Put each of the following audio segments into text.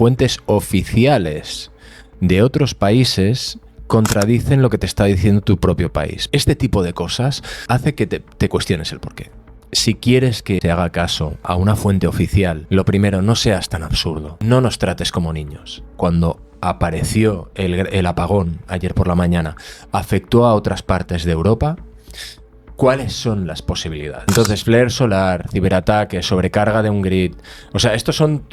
fuentes oficiales de otros países contradicen lo que te está diciendo tu propio país. Este tipo de cosas hace que te cuestiones el porqué. Si quieres que te haga caso a una fuente oficial, lo primero, no seas tan absurdo. No nos trates como niños. Cuando apareció el apagón ayer por la mañana, afectó a otras partes de Europa, ¿cuáles son las posibilidades? Entonces, flare solar, ciberataque, sobrecarga de un grid... O sea, estos son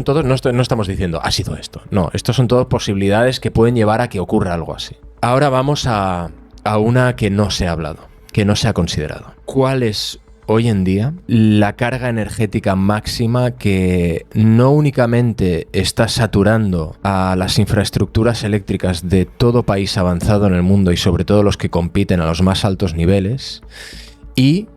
todos... No estamos diciendo, ha sido esto. No, estos son todas posibilidades que pueden llevar a que ocurra algo así. Ahora vamos a una que no se ha hablado, que no se ha considerado. ¿Cuál es hoy en día la carga energética máxima que no únicamente está saturando a las infraestructuras eléctricas de todo país avanzado en el mundo y sobre todo los que compiten a los más altos niveles, y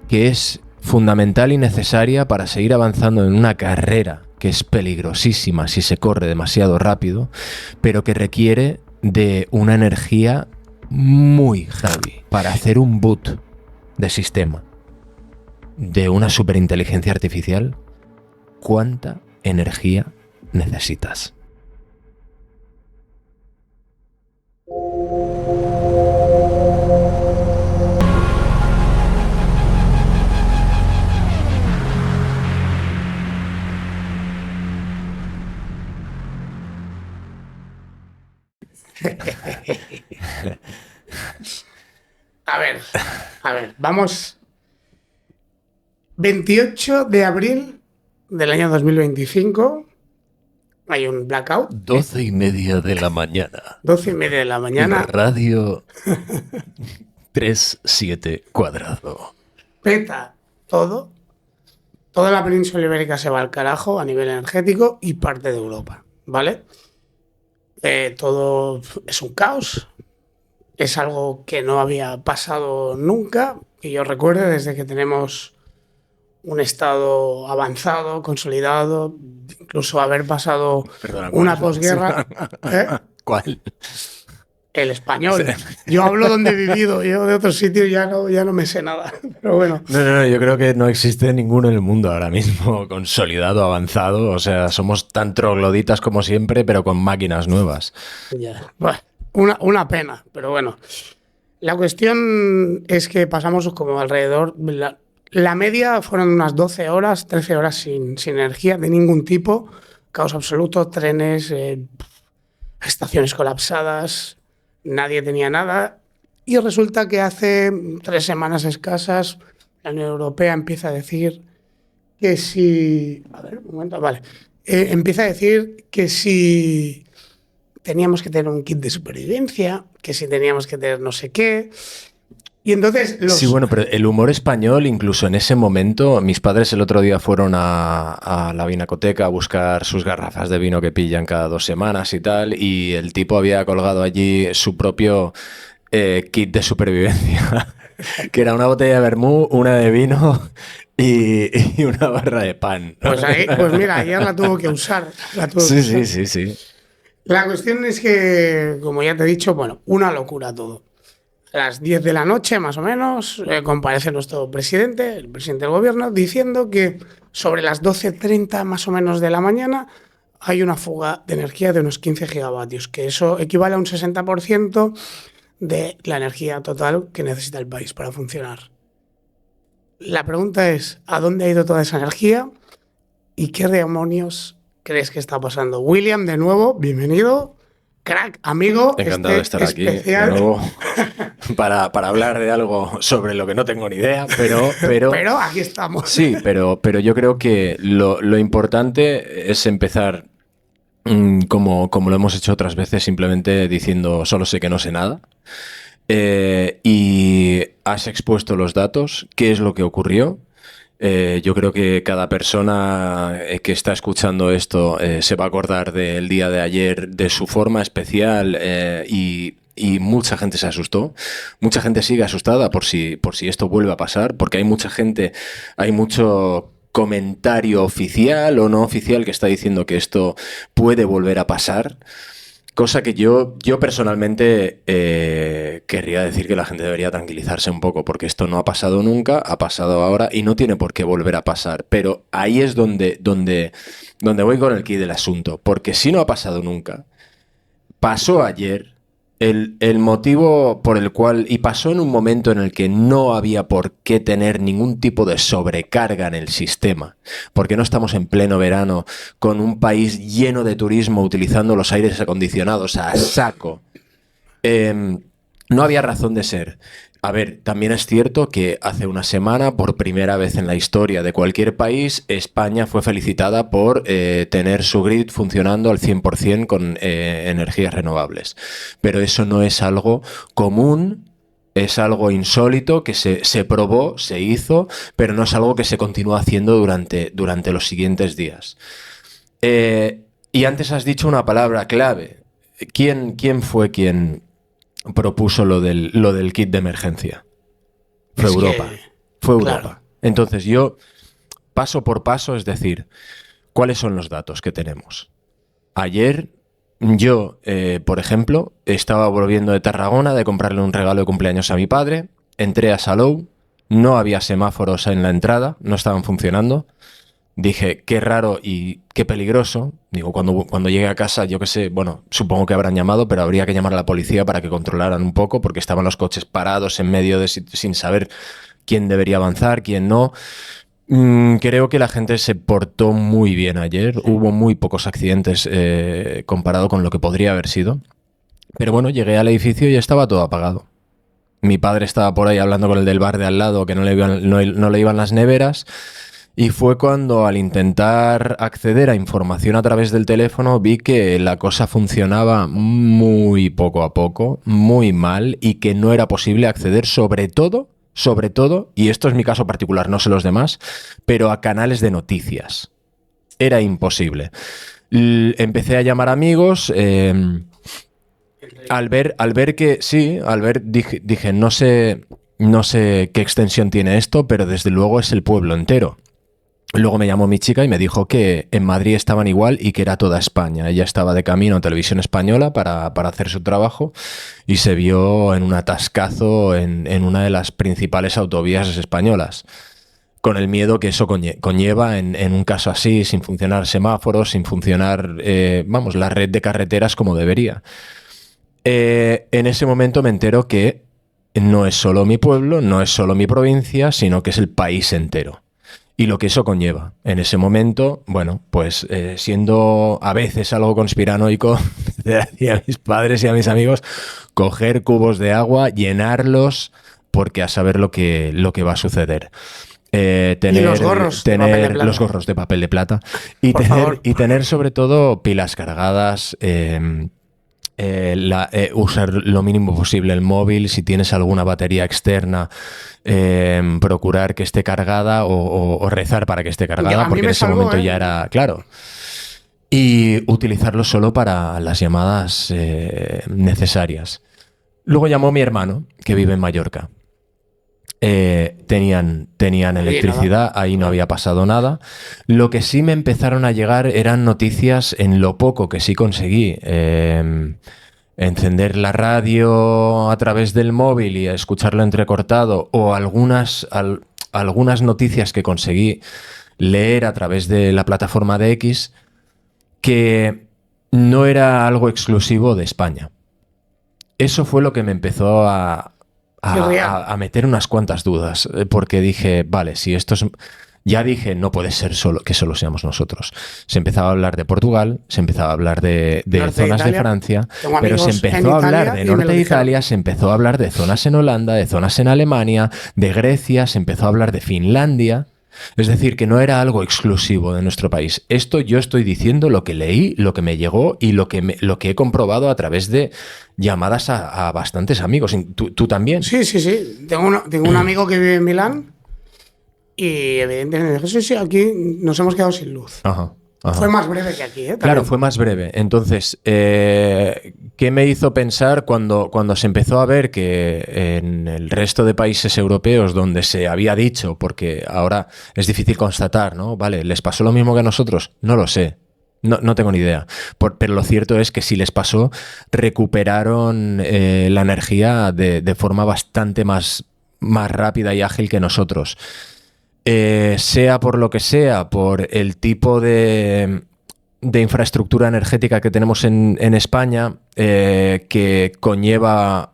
que es fundamental y necesaria para seguir avanzando en una carrera que es peligrosísima si se corre demasiado rápido, pero que requiere de una energía muy heavy para hacer un boot de sistema de una superinteligencia artificial? ¿Cuánta energía necesitas? A ver, vamos. 28 de abril del año 2025, hay un blackout. 12:30 de la mañana. 12:30 de la mañana. Radio 37 cuadrado. Peta todo. Toda la península ibérica se va al carajo a nivel energético y parte de Europa, ¿vale? Todo es un caos. Es algo que no había pasado nunca, que yo recuerde desde que tenemos un estado avanzado, consolidado, incluso haber pasado una posguerra. ¿Cuál? El español. Yo hablo donde he vivido, yo de otros sitios ya no me sé nada. Pero bueno. No, yo creo que no existe ninguno en el mundo ahora mismo consolidado, avanzado. O sea, somos tan trogloditas como siempre, pero con máquinas nuevas. Ya. Bueno, una pena, pero bueno. La cuestión es que pasamos como alrededor... La media fueron unas 12 horas, 13 horas sin energía de ningún tipo. Caos absoluto, trenes, estaciones colapsadas, nadie tenía nada. Y resulta que hace 3 semanas escasas la Unión Europea empieza a decir que si... A ver, un momento, vale. Empieza a decir que si teníamos que tener un kit de supervivencia, que si teníamos que tener no sé qué... Y entonces Sí, bueno, pero el humor español, incluso en ese momento, mis padres el otro día fueron a la vinacoteca a buscar sus garrafas de vino que pillan cada 2 semanas y tal, y el tipo había colgado allí su propio kit de supervivencia, que era una botella de vermú, una de vino y una barra de pan, ¿no? Pues mira, ayer la tuvo que usar. Sí. La cuestión es que, como ya te he dicho, bueno, una locura todo. A las 10 de la noche, más o menos, comparece nuestro presidente, el presidente del gobierno, diciendo que sobre las 12:30 más o menos de la mañana hay una fuga de energía de unos 15 gigavatios, que eso equivale a un 60% de la energía total que necesita el país para funcionar. La pregunta es, ¿a dónde ha ido toda esa energía? ¿Y qué demonios crees que está pasando? William, de nuevo, bienvenido. Crack, amigo. Encantado de estar especial. Aquí de nuevo para hablar de algo sobre lo que no tengo ni idea, pero aquí estamos. Sí, pero yo creo que lo importante es empezar como lo hemos hecho otras veces, simplemente diciendo solo sé que no sé nada. Y has expuesto los datos, qué es lo que ocurrió. Yo creo que cada persona que está escuchando esto se va a acordar del día de ayer de su forma especial y mucha gente se asustó. Mucha gente sigue asustada por si esto vuelve a pasar, porque hay mucho comentario oficial o no oficial que está diciendo que esto puede volver a pasar. Cosa que yo personalmente querría decir que la gente debería tranquilizarse un poco, porque esto no ha pasado nunca, ha pasado ahora y no tiene por qué volver a pasar. Pero ahí es donde voy con el quid del asunto, porque si no ha pasado nunca, pasó ayer. El motivo por el cual, y pasó en un momento en el que no había por qué tener ningún tipo de sobrecarga en el sistema, porque no estamos en pleno verano con un país lleno de turismo utilizando los aires acondicionados a saco. No había razón de ser. A ver, también es cierto que hace una semana, por primera vez en la historia de cualquier país, España fue felicitada por tener su grid funcionando al 100% con energías renovables. Pero eso no es algo común, es algo insólito que se probó, se hizo, pero no es algo que se continúa haciendo durante los siguientes días. Y antes has dicho una palabra clave. ¿Quién fue quien propuso lo del kit de emergencia? Fue Europa. Fue Europa. Claro. Entonces yo, paso por paso, es decir, ¿cuáles son los datos que tenemos? Ayer yo, por ejemplo, estaba volviendo de Tarragona de comprarle un regalo de cumpleaños a mi padre, entré a Salou, no había semáforos en la entrada, no estaban funcionando. Dije, qué raro y qué peligroso. Digo, cuando llegue a casa, yo qué sé, bueno, supongo que habrán llamado, pero habría que llamar a la policía para que controlaran un poco, porque estaban los coches parados en medio sin saber quién debería avanzar, quién no. Creo que la gente se portó muy bien ayer. Hubo muy pocos accidentes comparado con lo que podría haber sido. Pero bueno, llegué al edificio y estaba todo apagado. Mi padre estaba por ahí hablando con el del bar de al lado, que no le iban las neveras. Y fue cuando, al intentar acceder a información a través del teléfono, vi que la cosa funcionaba muy poco a poco, muy mal, y que no era posible acceder sobre todo, y esto es mi caso particular, no sé los demás, pero a canales de noticias. Era imposible. Empecé a llamar amigos. Al ver que sí, dije, no sé qué extensión tiene esto, pero desde luego es el pueblo entero. Luego me llamó mi chica y me dijo que en Madrid estaban igual y que era toda España. Ella estaba de camino a Televisión Española para hacer su trabajo y se vio en un atascazo en una de las principales autovías españolas, con el miedo que eso conlleva en un caso así, sin funcionar semáforos, sin funcionar, la red de carreteras como debería. En ese momento me entero que no es solo mi pueblo, no es solo mi provincia, sino que es el país entero. Y lo que eso conlleva. En ese momento, bueno, pues siendo a veces algo conspiranoico, decía a mis padres y a mis amigos, coger cubos de agua, llenarlos, porque a saber lo que va a suceder. Y los gorros de papel de plata. Los gorros de papel de plata. Y tener sobre todo pilas cargadas, usar lo mínimo posible el móvil. Si tienes alguna batería externa, procurar que esté cargada o rezar para que esté cargada, porque en ese momento ya era claro. Y utilizarlo solo para las llamadas necesarias. Luego llamó mi hermano, que vive en Mallorca. Tenían electricidad, ahí no había pasado nada. Lo que sí me empezaron a llegar eran noticias en lo poco que sí conseguí. Encender la radio a través del móvil y escucharlo entrecortado, o algunas noticias que conseguí leer a través de la plataforma de X, que no era algo exclusivo de España. Eso fue lo que me empezó a meter unas cuantas dudas, porque dije, vale, si esto es... Ya dije, no puede ser que solo seamos nosotros. Se empezaba a hablar de Portugal, se empezaba a hablar de zonas de Francia, pero se empezó a hablar de norte de Italia, se empezó a hablar de zonas en Holanda, de zonas en Alemania, de Grecia, se empezó a hablar de Finlandia. Es decir, que no era algo exclusivo de nuestro país. Esto yo estoy diciendo lo que leí, lo que me llegó y lo que he comprobado a través de llamadas a bastantes amigos. ¿Tú también? Sí. Tengo un amigo que vive en Milán y evidentemente sí, aquí nos hemos quedado sin luz. Ajá. Fue más breve que aquí, ¿eh? Claro, fue más breve. Entonces, ¿qué me hizo pensar cuando se empezó a ver que en el resto de países europeos donde se había dicho, porque ahora es difícil constatar, ¿no? Vale, ¿les pasó lo mismo que a nosotros? No lo sé. No tengo ni idea. Pero lo cierto es que si les pasó, recuperaron la energía de forma bastante más rápida y ágil que nosotros. Sea por lo que sea, por el tipo de infraestructura energética que tenemos en España, que conlleva,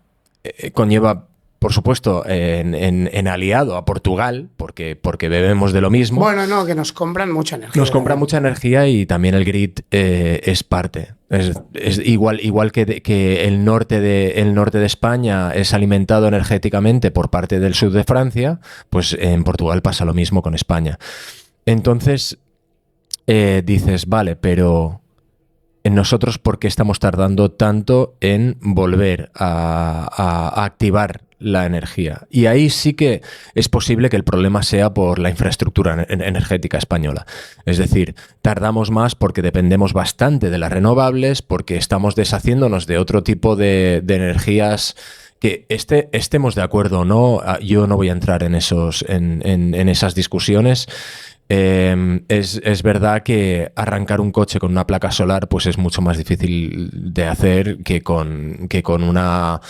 por supuesto, en aliado a Portugal, porque bebemos de lo mismo. Bueno, no, que nos compran mucha energía. Nos compran mucha energía y también el grid es parte. Es igual que el norte de España es alimentado energéticamente por parte del sur de Francia, pues en Portugal pasa lo mismo con España. Entonces dices, vale, pero nosotros, ¿por qué estamos tardando tanto en volver a activar la energía? Y ahí sí que es posible que el problema sea por la infraestructura energética española. Es decir, tardamos más porque dependemos bastante de las renovables, porque estamos deshaciéndonos de otro tipo de energías que estemos de acuerdo o no. Yo no voy a entrar en esas discusiones. Es verdad que arrancar un coche con una placa solar pues es mucho más difícil de hacer que con una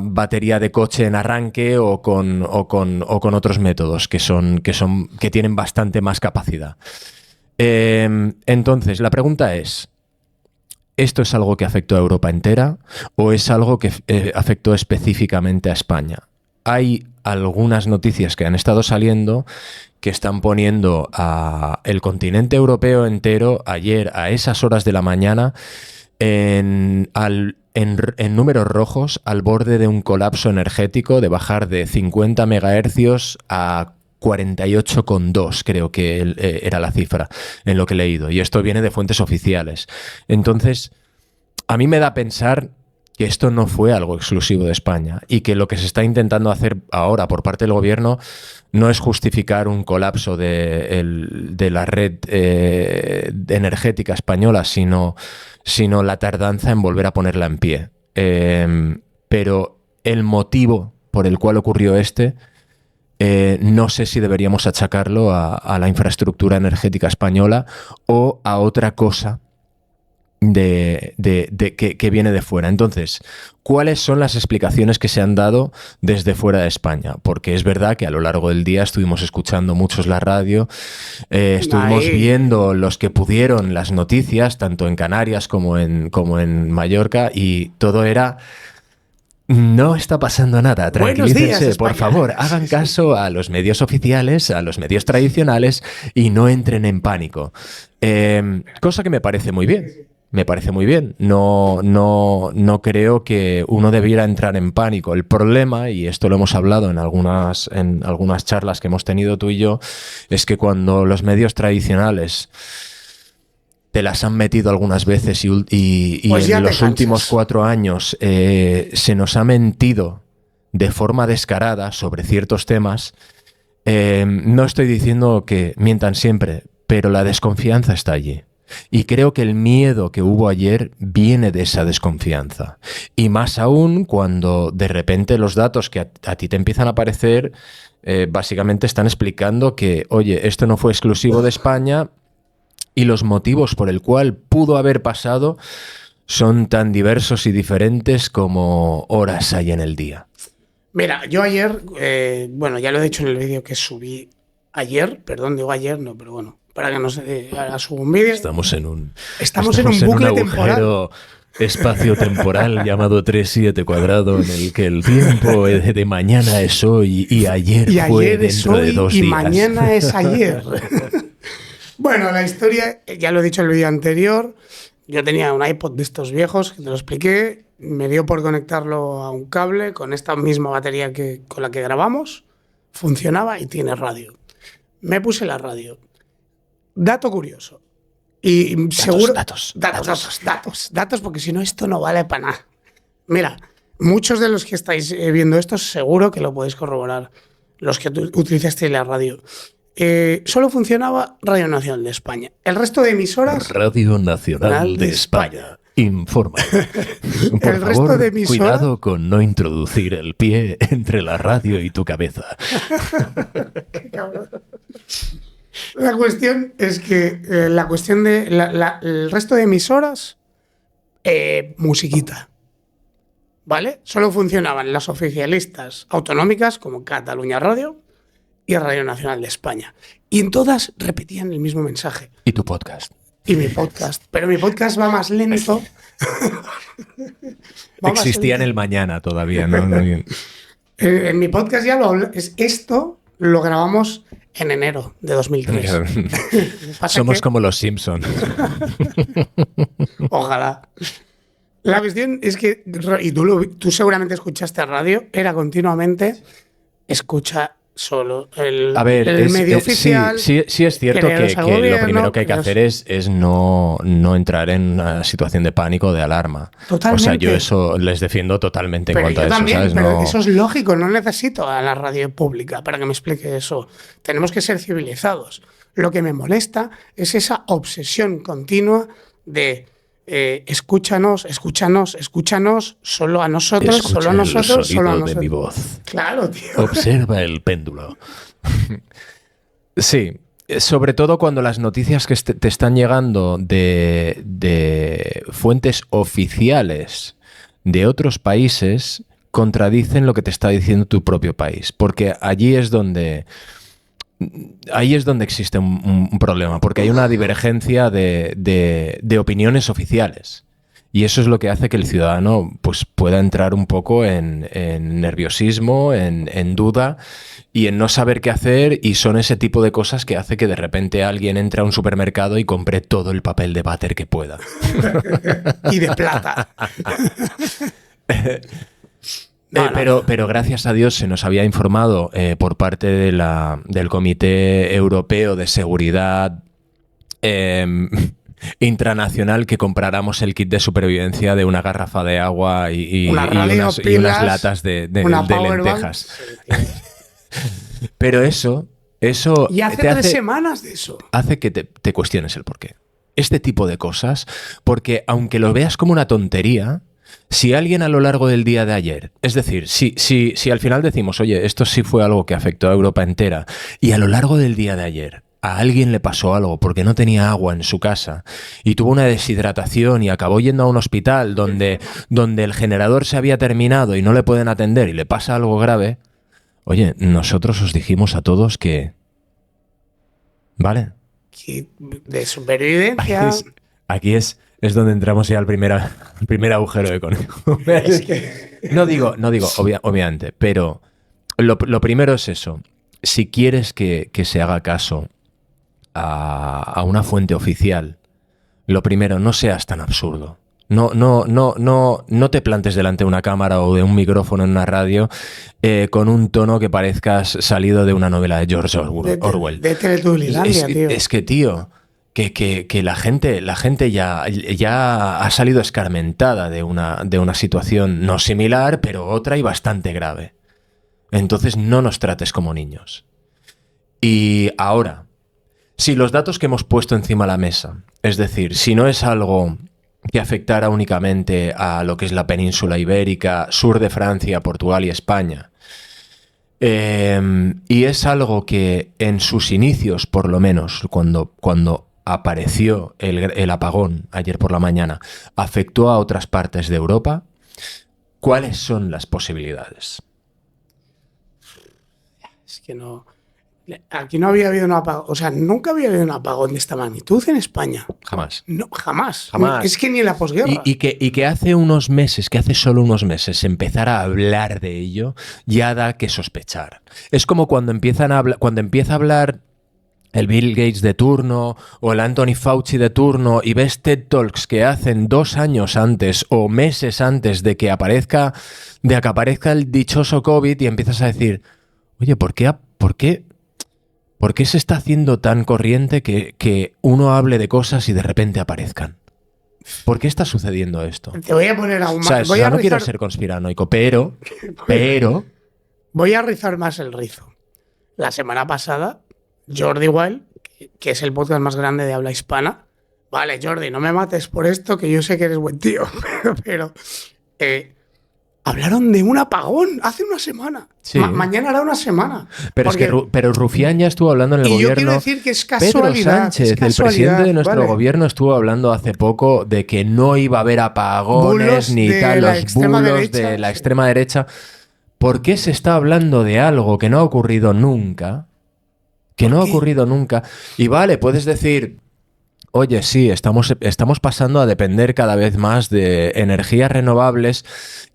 batería de coche en arranque o con otros métodos que tienen bastante más capacidad. Entonces, la pregunta es, ¿esto es algo que afectó a Europa entera o es algo que afectó específicamente a España? Hay algunas noticias que han estado saliendo que están poniendo el continente europeo entero ayer a esas horas de la mañana en números rojos, al borde de un colapso energético, de bajar de 50 megahercios a 48,2, creo que era la cifra en lo que he leído. Y esto viene de fuentes oficiales. Entonces, a mí me da a pensar que esto no fue algo exclusivo de España y que lo que se está intentando hacer ahora por parte del gobierno no es justificar un colapso de la red energética española, sino la tardanza en volver a ponerla en pie. Pero el motivo por el cual ocurrió no sé si deberíamos achacarlo a la infraestructura energética española o a otra cosa que viene de fuera. Entonces, ¿cuáles son las explicaciones que se han dado desde fuera de España? Porque es verdad que a lo largo del día estuvimos escuchando muchos la radio, estuvimos viendo los que pudieron las noticias, tanto en Canarias como en Mallorca, y todo era... No está pasando nada, tranquilícense, por favor, hagan caso a los medios oficiales, a los medios tradicionales y no entren en pánico. Cosa que me parece muy bien. Me parece muy bien. No creo que uno debiera entrar en pánico. El problema, y esto lo hemos hablado en algunas charlas que hemos tenido tú y yo, es que cuando los medios tradicionales te las han metido algunas veces y pues en los últimos 4 años se nos ha mentido de forma descarada sobre ciertos temas, no estoy diciendo que mientan siempre, pero la desconfianza está allí. Y creo que el miedo que hubo ayer viene de esa desconfianza. Y más aún cuando de repente los datos que a ti te empiezan a aparecer básicamente están explicando que, oye, esto no fue exclusivo de España y los motivos por el cual pudo haber pasado son tan diversos y diferentes como horas hay en el día. Mira, yo ayer, ya lo he dicho en el vídeo que subí ayer, perdón, digo ayer, no, pero bueno, para que no se suba un vídeo. Estamos en un bucle temporal. Espacio-temporal llamado 3-7 cuadrado, en el que el tiempo de mañana es hoy y ayer fue dentro de 2 días. Y mañana es ayer. Bueno, la historia, ya lo he dicho en el vídeo anterior, yo tenía un iPod de estos viejos, que te lo expliqué, me dio por conectarlo a un cable con esta misma batería con la que grabamos, funcionaba y tiene radio. Me puse la radio. Dato curioso. Y seguro... Datos, porque si no esto no vale para nada. Mira, muchos de los que estáis viendo esto seguro que lo podéis corroborar, los que utilizasteis la radio. Solo funcionaba Radio Nacional de España. El resto de emisoras... Radio Nacional de España. Informa. Por favor, resto de emisoras... cuidado con no introducir el pie entre la radio y tu cabeza. Qué cabrón. La cuestión es que la cuestión de el resto de emisoras, musiquita, ¿vale? Solo funcionaban las oficialistas autonómicas como Cataluña Radio y Radio Nacional de España. Y en todas repetían el mismo mensaje. ¿Y tu podcast? Y mi podcast. Pero mi podcast va más lento. Existía en el mañana todavía, ¿no? En mi podcast ya esto lo grabamos en enero de 2003. Somos como los Simpsons. Ojalá. La cuestión es que, y tú seguramente escuchaste radio, era continuamente escucha solo el medio oficial. Sí es cierto que lo primero que hay que hacer es no entrar en una situación de pánico o de alarma. Totalmente. O sea, yo eso les defiendo totalmente en cuanto a eso. También, ¿sabes? pero eso es lógico, no necesito a la radio pública para que me explique eso. Tenemos que ser civilizados. Lo que me molesta es esa obsesión continua de escúchanos, solo a nosotros, Escucha solo a nosotros, el solo a sonido nosotros. de mi voz. Claro, tío. Observa el péndulo. Sí, sobre todo cuando las noticias que te están llegando de fuentes oficiales de otros países contradicen lo que te está diciendo tu propio país, porque ahí es donde existe un problema, porque hay una divergencia de opiniones oficiales. Y eso es lo que hace que el ciudadano pues, pueda entrar un poco en nerviosismo, en duda y en no saber qué hacer, y son ese tipo de cosas que hace que de repente alguien entre a un supermercado y compre todo el papel de váter que pueda. Y de plata. Pero gracias a Dios se nos había informado por parte del Comité Europeo de Seguridad Intranacional que compráramos el kit de supervivencia de una garrafa de agua y unas latas de lentejas. Pero eso y hace 3 semanas de eso. Hace que te cuestiones el porqué. Este tipo de cosas, porque aunque lo veas como una tontería, si alguien a lo largo del día de ayer, es decir, si al final decimos, oye, esto sí fue algo que afectó a Europa entera, y a lo largo del día de ayer a alguien le pasó algo porque no tenía agua en su casa y tuvo una deshidratación y acabó yendo a un hospital donde el generador se había terminado y no le pueden atender y le pasa algo grave, oye, nosotros os dijimos a todos que... ¿Vale? De supervivencia... Aquí es donde entramos ya al primer agujero de conejo. No digo obviamente, pero lo primero es eso. Si quieres que se haga caso a una fuente oficial, lo primero, no seas tan absurdo. No te plantes delante de una cámara o de un micrófono en una radio con un tono que parezcas salido de una novela de George Orwell. De Teletubbilandia, tío. Es que, tío, que la gente ya ha salido escarmentada de una situación no similar, pero otra y bastante grave. Entonces no nos trates como niños. Y ahora, si los datos que hemos puesto encima de la mesa, es decir, si no es algo que afectara únicamente a lo que es la península ibérica, sur de Francia, Portugal y España, y es algo que en sus inicios, por lo menos, cuando apareció el apagón ayer por la mañana, afectó a otras partes de Europa, ¿cuáles son las posibilidades? Es que no... Aquí no había habido un apagón, o sea, nunca había habido un apagón de esta magnitud en España. Jamás. No, jamás. Es que ni en la posguerra. Y que hace solo unos meses, empezar a hablar de ello, ya da que sospechar. Es como cuando empieza a hablar el Bill Gates de turno o el Anthony Fauci de turno y ves TED Talks que hacen 2 años antes o meses antes de que aparezca el dichoso COVID y empiezas a decir, oye, ¿por qué se está haciendo tan corriente que uno hable de cosas y de repente aparezcan? ¿Por qué está sucediendo esto? Te voy a poner aún más. No quiero ser conspiranoico, pero... Voy a rizar más el rizo. La semana pasada, Jordi Wild, que es el podcast más grande de habla hispana. Vale, Jordi, no me mates por esto, que yo sé que eres buen tío, pero Hablaron de un apagón hace una semana. Sí. Mañana hará una semana. Pero Porque- es que pero Rufián ya estuvo hablando en el y yo gobierno. quiero decir que es Pedro casualidad. Sánchez, es el presidente casualidad, de nuestro ¿vale? gobierno, estuvo hablando hace poco de que no iba a haber apagones Bulos ni de tal, la los extrema bulos derecha, de la sí. extrema derecha. ¿Por qué se está hablando de algo que no ha ocurrido nunca? Que ¿Por no ha qué? ocurrido nunca. Y vale, puedes decir, oye, sí, estamos pasando a depender cada vez más de energías renovables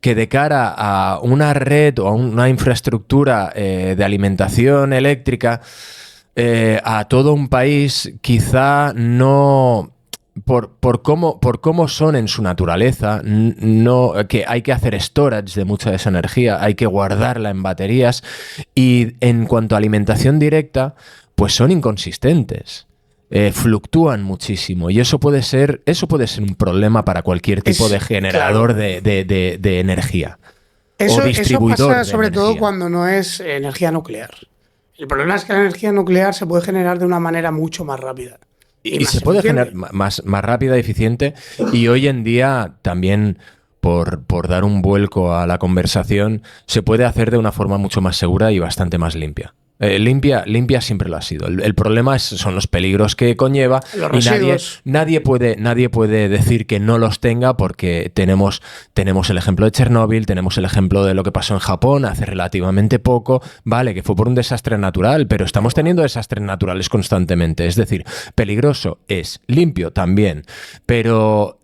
que de cara a una red o a una infraestructura de alimentación eléctrica a todo un país, quizá no... Por cómo son en su naturaleza, no, que hay que hacer storage de mucha de esa energía, hay que guardarla en baterías y en cuanto a alimentación directa, pues son inconsistentes. Fluctúan muchísimo y eso puede ser un problema para cualquier tipo de generador de energía. Eso distribuidor pasa de sobre todo energía. cuando no es energía nuclear. El problema es que la energía nuclear se puede generar de una manera mucho más rápida. Y más se puede eficiente. generar más rápida y eficiente. Y hoy en día también, por dar un vuelco a la conversación, se puede hacer de una forma mucho más segura y bastante más limpia. Limpia siempre lo ha sido. El problema son los peligros que conlleva Los y residuos. nadie puede decir que no los tenga porque tenemos el ejemplo de Chernóbil, tenemos el ejemplo de lo que pasó en Japón hace relativamente poco, vale, que fue por un desastre natural, pero estamos teniendo desastres naturales constantemente. Es decir, peligroso es, limpio también, pero...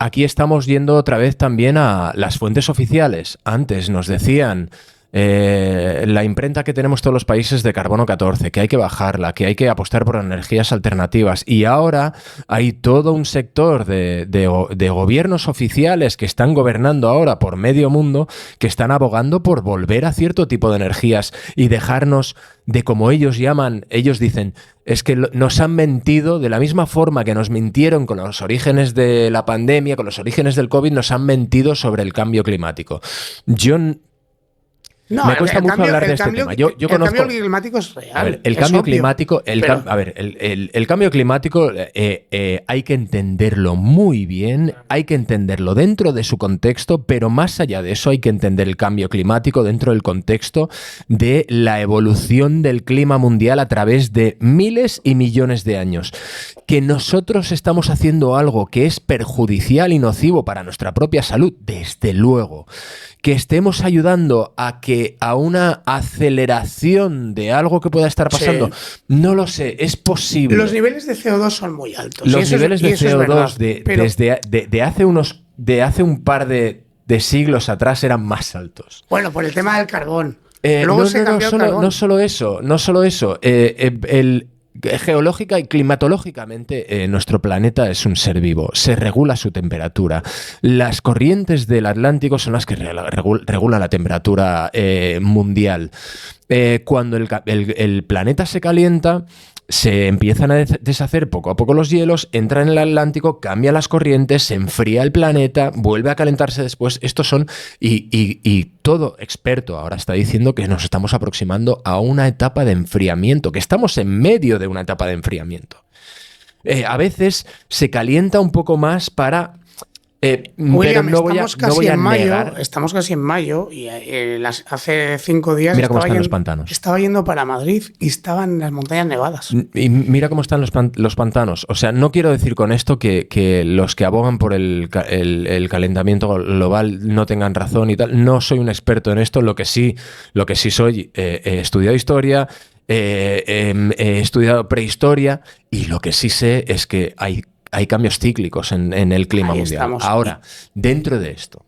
aquí estamos yendo otra vez también a las fuentes oficiales. Antes nos decían la imprenta que tenemos todos los países de carbono 14, que hay que bajarla, que hay que apostar por energías alternativas. Y ahora hay todo un sector de gobiernos oficiales que están gobernando ahora por medio mundo, que están abogando por volver a cierto tipo de energías y dejarnos de, como ellos llaman, ellos dicen, es que nos han mentido de la misma forma que nos mintieron con los orígenes de la pandemia, con los orígenes del COVID, nos han mentido sobre el cambio climático. Me cuesta mucho hablar de este tema. Yo conozco... El cambio climático es real. A ver, el cambio climático, el cambio climático hay que entenderlo muy bien, hay que entenderlo dentro de su contexto, pero más allá de eso hay que entender el cambio climático dentro del contexto de la evolución del clima mundial a través de miles y millones de años. Que nosotros estamos haciendo algo que es perjudicial y nocivo para nuestra propia salud, desde luego. Que estemos ayudando a una aceleración de algo que pueda estar pasando, sí. No lo sé, es posible. Los niveles de CO2 son muy altos. Los niveles de CO2 pero... desde hace un par de siglos atrás eran más altos. Bueno, por el tema del carbón. Luego se cambió el carbón. No solo eso. Geológica y climatológicamente nuestro planeta es un ser vivo, se regula su temperatura. Las corrientes del Atlántico son las que regulan la temperatura mundial. Cuando el planeta se calienta, se empiezan a deshacer poco a poco los hielos, entra en el Atlántico, cambia las corrientes, se enfría el planeta, vuelve a calentarse después. Estos son... Y todo experto ahora está diciendo que nos estamos aproximando a una etapa de enfriamiento, que estamos en medio de una etapa de enfriamiento. A veces se calienta un poco más para... William, pero estamos casi en mayo y hace 5 días mira cómo están los pantanos. Estaba yendo para Madrid y estaban las montañas nevadas. Y mira cómo están los pantanos. O sea, no quiero decir con esto que los que abogan por el calentamiento global no tengan razón y tal. No soy un experto en esto. Lo que sí soy, he estudiado historia, he estudiado prehistoria y lo que sí sé es que hay cambios cíclicos en el clima mundial. Ahora, dentro de esto,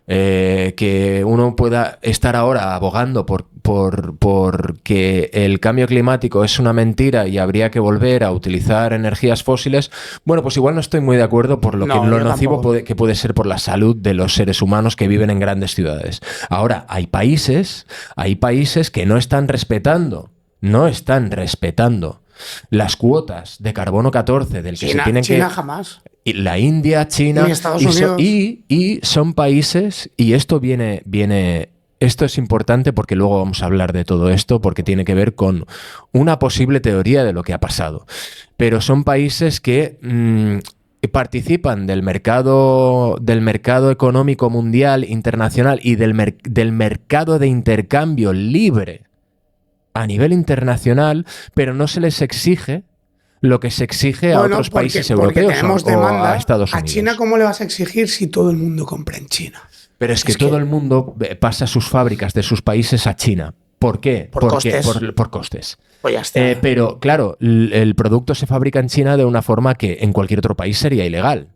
que uno pueda estar ahora abogando por que el cambio climático es una mentira y habría que volver a utilizar energías fósiles, bueno, pues igual no estoy muy de acuerdo por lo nocivo que puede ser por la salud de los seres humanos que viven en grandes ciudades. Ahora, hay países que no están respetando las cuotas de carbono 14 del que China, se tienen China que... jamás. Y la India, China... Y Estados Unidos. Y son países... Y esto esto es importante porque luego vamos a hablar de todo esto porque tiene que ver con una posible teoría de lo que ha pasado. Pero son países que participan del mercado económico mundial, internacional y del mercado de intercambio libre a nivel internacional, pero no se les exige lo que se exige a otros países europeos o a Estados Unidos. ¿A China cómo le vas a exigir si todo el mundo compra en China? Pero es que todo el mundo pasa sus fábricas de sus países a China. ¿Por qué? Por costes. Por costes. Pues ya está. Pero claro, el producto se fabrica en China de una forma que en cualquier otro país sería ilegal.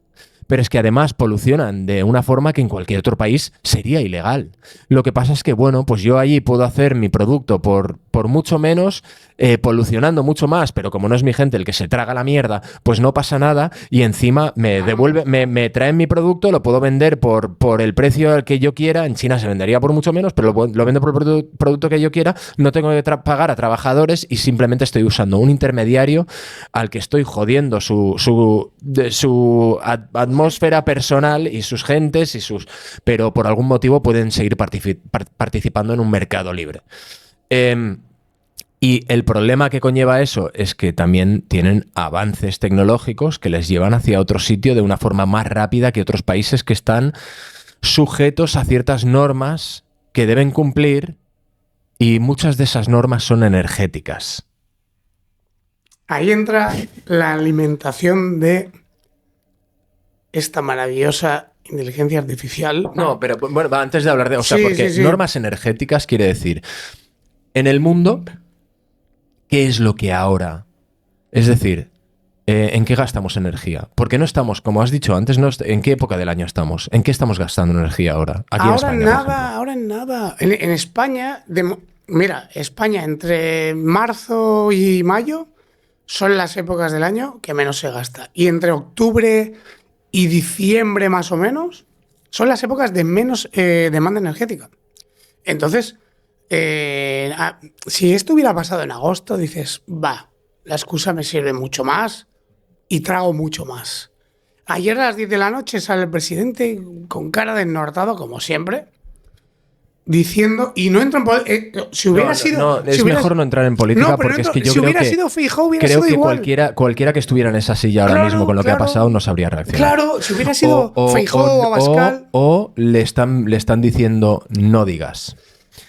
Pero es que además polucionan de una forma que en cualquier otro país sería ilegal. Lo que pasa es que, bueno, pues yo allí puedo hacer mi producto por mucho menos, polucionando mucho más, pero como no es mi gente el que se traga la mierda, pues no pasa nada y encima me devuelve, me traen mi producto, lo puedo vender por el precio al que yo quiera. En China se vendería por mucho menos, pero lo vendo por el producto que yo quiera, no tengo que pagar a trabajadores y simplemente estoy usando un intermediario al que estoy jodiendo su atmósfera personal y sus gentes pero por algún motivo pueden seguir participando en un mercado libre. Y el problema que conlleva eso es que también tienen avances tecnológicos que les llevan hacia otro sitio de una forma más rápida que otros países que están sujetos a ciertas normas que deben cumplir, y muchas de esas normas son energéticas. Ahí entra la alimentación de esta maravillosa inteligencia artificial. No, pero bueno, antes de hablar de... porque sí. normas energéticas quiere decir, en el mundo, ¿qué es lo que ahora? Es decir, ¿en qué gastamos energía? Porque no estamos, como has dicho antes, ¿en qué época del año estamos? ¿En qué estamos gastando energía ahora? Aquí en España, ahora en nada. En España, mira, España entre marzo y mayo son las épocas del año que menos se gasta. Y entre octubre y diciembre más o menos son las épocas de menos demanda energética. Entonces, si esto hubiera pasado en agosto, dices, la excusa me sirve mucho más y trago mucho más. Ayer a las 10 de la noche sale el presidente con cara de ennortado, como siempre, diciendo, y no entra en si hubiera sido... mejor no entrar en política, porque es que yo creo que... sido Feijóo, hubiera sido igual. Cualquiera que estuviera en esa silla ahora mismo con lo que ha pasado no sabría reaccionar. Claro, si hubiera sido Feijóo o Abascal... O le están diciendo, no digas.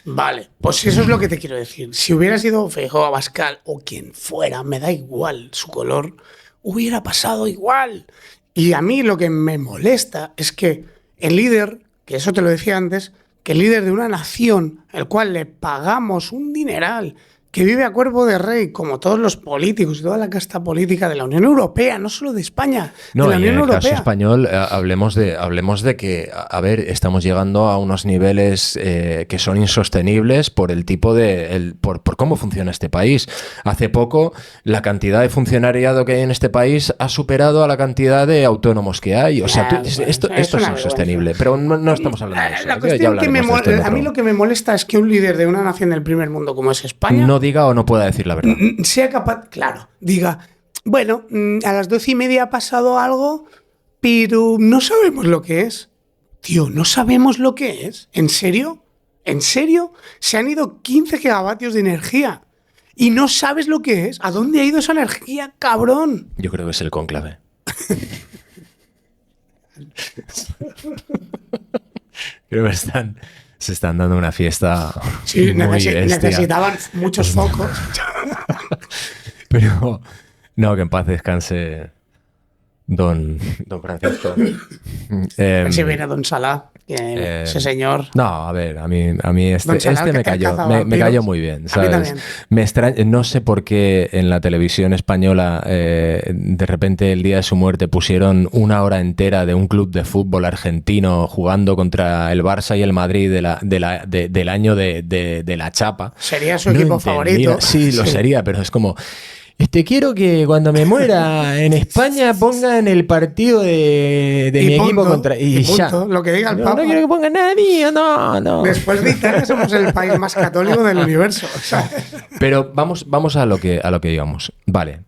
Vale, pues eso es lo que te quiero decir. Si hubiera sido Feijóo, Abascal o quien fuera, me da igual su color, hubiera pasado igual. Y a mí lo que me molesta es que el líder, que eso te lo decía antes, que el líder de una nación, al cual le pagamos un dineral, que vive a cuerpo de rey, como todos los políticos y toda la casta política de la Unión Europea, no solo de España, de la Unión Europea. En el caso español, hablemos de que, a ver, estamos llegando a unos niveles que son insostenibles por el tipo por cómo funciona este país. Hace poco, la cantidad de funcionariado que hay en este país ha superado a la cantidad de autónomos que hay. O sea, esto es insostenible, pero no estamos hablando de eso. La cuestión a mí lo que me molesta es que un líder de una nación del primer mundo como es España... No diga o no pueda decir la verdad. Sea capaz, claro, diga, bueno, a las 12:30 ha pasado algo, pero no sabemos lo que es. Tío, ¿no sabemos lo que es? ¿En serio? ¿En serio? Se han ido 15 gigavatios de energía y no sabes lo que es. ¿A dónde ha ido esa energía, cabrón? Yo creo que es el cónclave. Creo que se están dando una fiesta. Sí, necesitaban muchos focos. Pero no, que en paz descanse don Francisco. Si viene don Salah, ese señor. No, a ver, a mí este me cayó muy bien, ¿sabes? Me extraña, no sé por qué en la televisión española de repente el día de su muerte pusieron una hora entera de un club de fútbol argentino jugando contra el Barça y el Madrid del año de la chapa. Sería su equipo favorito. Sí, lo sería, pero es como... quiero que cuando me muera en España pongan el partido de mi equipo contra... Y ya. Lo que diga el Papa. No quiero que pongan nada mío, no. Después de Italia somos el país más católico del universo. Pero vamos a lo que íbamos. Vale.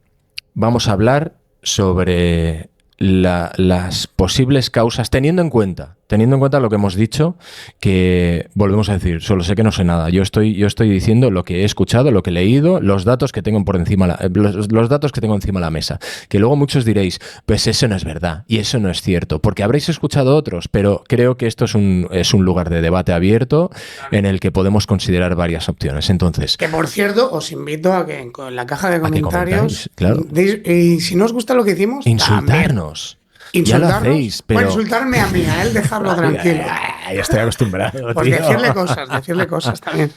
Vamos a hablar sobre las posibles causas, teniendo en cuenta teniendo en cuenta lo que hemos dicho, que volvemos a decir, solo sé que no sé nada. Yo estoy diciendo lo que he escuchado, lo que he leído, los datos que tengo por encima, los datos que tengo encima de la mesa. Que luego muchos diréis, pues eso no es verdad y eso no es cierto, porque habréis escuchado otros, pero creo que esto es un lugar de debate abierto en el que podemos considerar varias opciones. Entonces, que por cierto, os invito a que en la caja de comentarios, claro, y si no os gusta lo que hicimos, insultarnos. Ya lo insultarnos, hacéis, pero... o insultarme a mí, a él dejarlo tranquilo. Ya estoy acostumbrado, Pues tío. decirle cosas también.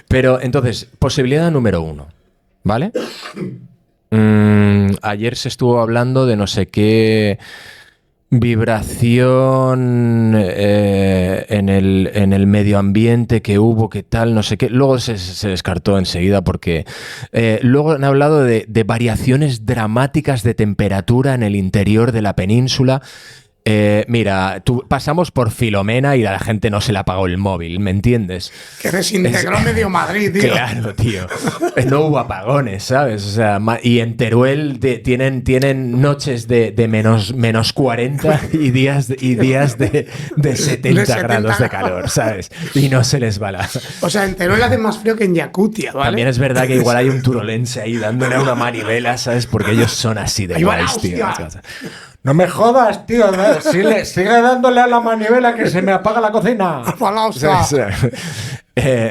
Pero entonces, posibilidad número 1, ¿vale? Ayer se estuvo hablando de no sé qué vibración en el medio ambiente que hubo, que tal, no sé qué. Luego se descartó enseguida porque luego han hablado de variaciones dramáticas de temperatura en el interior de la península. Mira, pasamos por Filomena y a la gente no se le apagó el móvil, ¿me entiendes? Que desintegró medio Madrid, tío. Claro, tío. No hubo apagones, ¿sabes? O sea, y en Teruel tienen noches de menos 40 y días de 70 grados de calor, ¿sabes? Y no se les va la... O sea, en Teruel hace más frío que en Yakutia, ¿vale? También es verdad que igual hay un turolense ahí dándole a una manivela, ¿sabes? Porque ellos son así de guays, tío. No me jodas, tío. Sigue dándole a la manivela que se me apaga la cocina.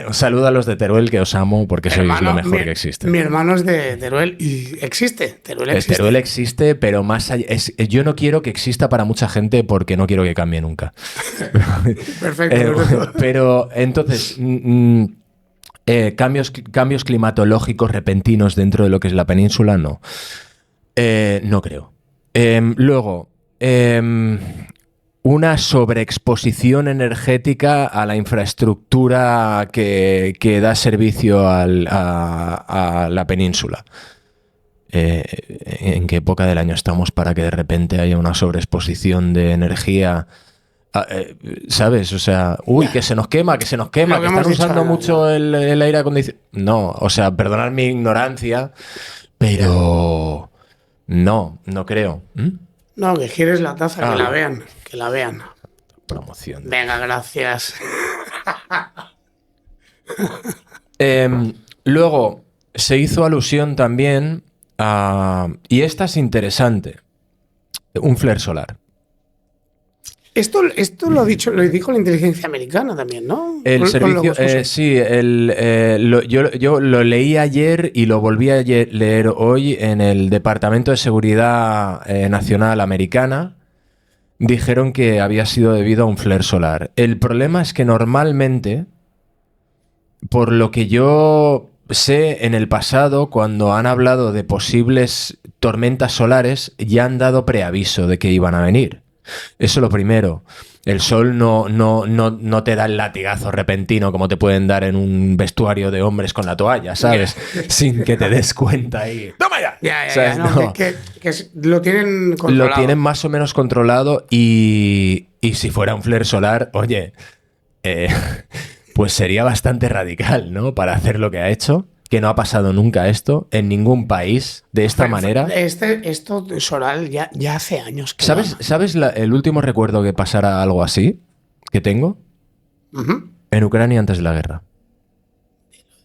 Un saludo a los de Teruel, que os amo porque sois lo mejor que existe. Mi hermano es de Teruel y existe. Teruel existe, pero más allá. Yo no quiero que exista para mucha gente porque no quiero que cambie nunca. Perfecto. Pero entonces, cambios climatológicos repentinos dentro de lo que es la península, no. No creo. Luego, una sobreexposición energética a la infraestructura que da servicio a la península. ¿En qué época del año estamos para que de repente haya una sobreexposición de energía? ¿Sabes? O sea, que se nos quema, que están usando mucho el aire acondicionado. No, o sea, perdonad mi ignorancia, pero... No creo. No, que gires la taza, que la vean. Promoción. Venga, gracias. Luego, se hizo alusión también a... Y esta es interesante. Un flare solar. Esto lo dijo la inteligencia americana también, ¿no? El servicio, sí, yo lo leí ayer y lo volví a leer hoy en el Departamento de Seguridad Nacional Americana. Dijeron que había sido debido a un flare solar. El problema es que normalmente, por lo que yo sé en el pasado, cuando han hablado de posibles tormentas solares, ya han dado preaviso de que iban a venir. Eso es lo primero. El sol no te da el latigazo repentino como te pueden dar en un vestuario de hombres con la toalla, ¿sabes? Sin que te des cuenta ahí. ¡Toma ya! Ya, no. Que lo tienen controlado. Lo tienen más o menos controlado y si fuera un flare solar, oye, pues sería bastante radical, ¿no? Para hacer lo que ha hecho. Que no ha pasado nunca esto en ningún país de esta manera. Esto Soral ya hace años que ¿Sabes el último recuerdo que pasara algo así que tengo? En Ucrania antes de la guerra.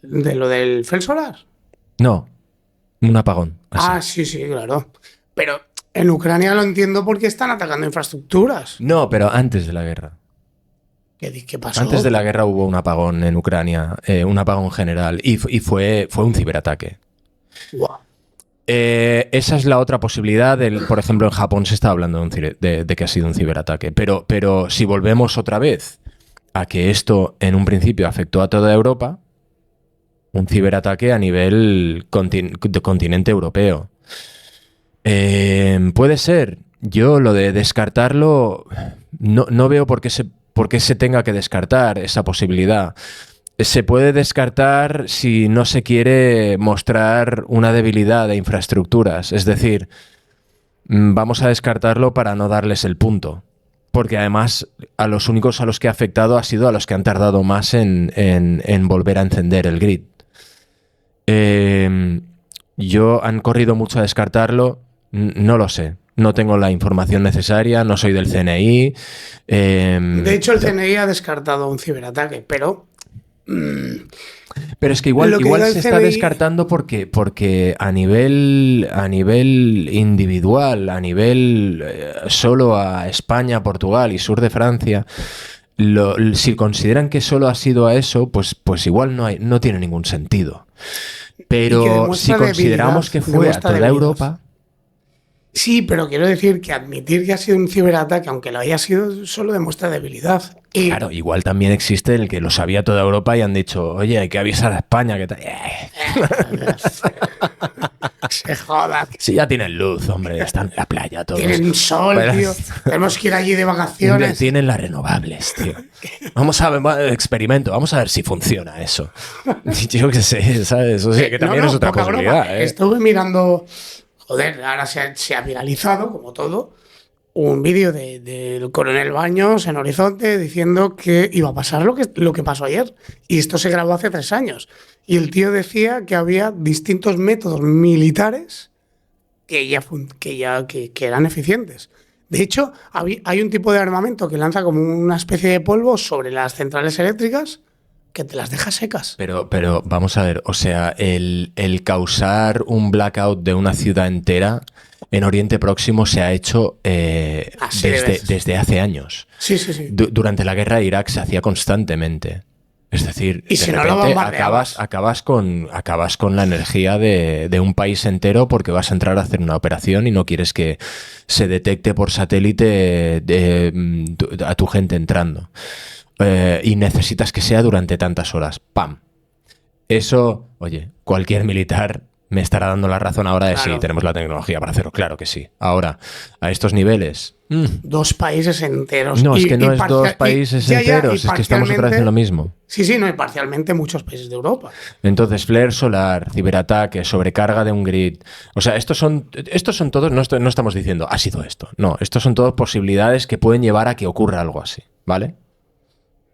¿De lo del flare solar? No, un apagón. Así. Sí, claro. Pero en Ucrania lo entiendo porque están atacando infraestructuras. No, pero antes de la guerra. ¿Qué pasó? Antes de la guerra hubo un apagón en Ucrania, un apagón general, y fue un ciberataque. Wow. Esa es la otra posibilidad. Por ejemplo, en Japón se está hablando de que ha sido un ciberataque. Pero si volvemos otra vez a que esto en un principio afectó a toda Europa, un ciberataque a nivel continente europeo. Puede ser. Yo lo de descartarlo no veo por qué se tenga que descartar esa posibilidad. Se puede descartar si no se quiere mostrar una debilidad de infraestructuras. Es decir, vamos a descartarlo para no darles el punto. Porque además a los únicos a los que ha afectado ha sido a los que han tardado más en volver a encender el grid. Han corrido mucho a descartarlo. No lo sé. no tengo la información necesaria, no soy del CNI. De hecho, el CNI ha descartado un ciberataque, pero... Pero es que igual se está descartando porque a nivel individual, a nivel solo a España, Portugal y sur de Francia, si consideran que solo ha sido a eso, pues igual no tiene ningún sentido. Pero si consideramos que fue a toda Europa... Sí, pero quiero decir que admitir que ha sido un ciberataque, aunque lo haya sido, solo demuestra debilidad. Y... Claro, igual también existe el que lo sabía toda Europa y han dicho, oye, hay que avisar a España que tal. Se joda. Si ya tienen luz, hombre, están en la playa todos. Tienen sol, pero... tío. Tenemos que ir allí de vacaciones. Tienen las renovables, tío. Vamos a ver, experimento, vamos a ver si funciona eso. Yo qué sé, ¿sabes? O sea, que también es otra posibilidad. Estuve mirando... Joder, ahora se ha viralizado, como todo, un vídeo del coronel Baños en Horizonte diciendo que iba a pasar lo que pasó ayer. Y esto se grabó hace 3 años. Y el tío decía que había distintos métodos militares que eran eficientes. De hecho, hay un tipo de armamento que lanza como una especie de polvo sobre las centrales eléctricas que te las deja secas. Pero vamos a ver, o sea, el causar un blackout de una ciudad entera en Oriente Próximo se ha hecho desde hace años. Sí. Durante la guerra de Irak se hacía constantemente. Es decir, y si no lo acabas con la energía de un país entero porque vas a entrar a hacer una operación y no quieres que se detecte por satélite a tu gente entrando. Y necesitas que sea durante tantas horas. ¡Pam! Eso, oye, cualquier militar me estará dando la razón ahora de claro. Sí, tenemos la tecnología para hacerlo. Claro que sí. Ahora, a estos niveles... 2 países enteros. No, es que no es 2 países enteros, es que estamos otra vez en lo mismo. Sí, no, y parcialmente muchos países de Europa. Entonces, flare solar, ciberataque, sobrecarga de un grid... O sea, estos son todos... No estamos diciendo, ha sido esto. No, estos son todas posibilidades que pueden llevar a que ocurra algo así, ¿vale?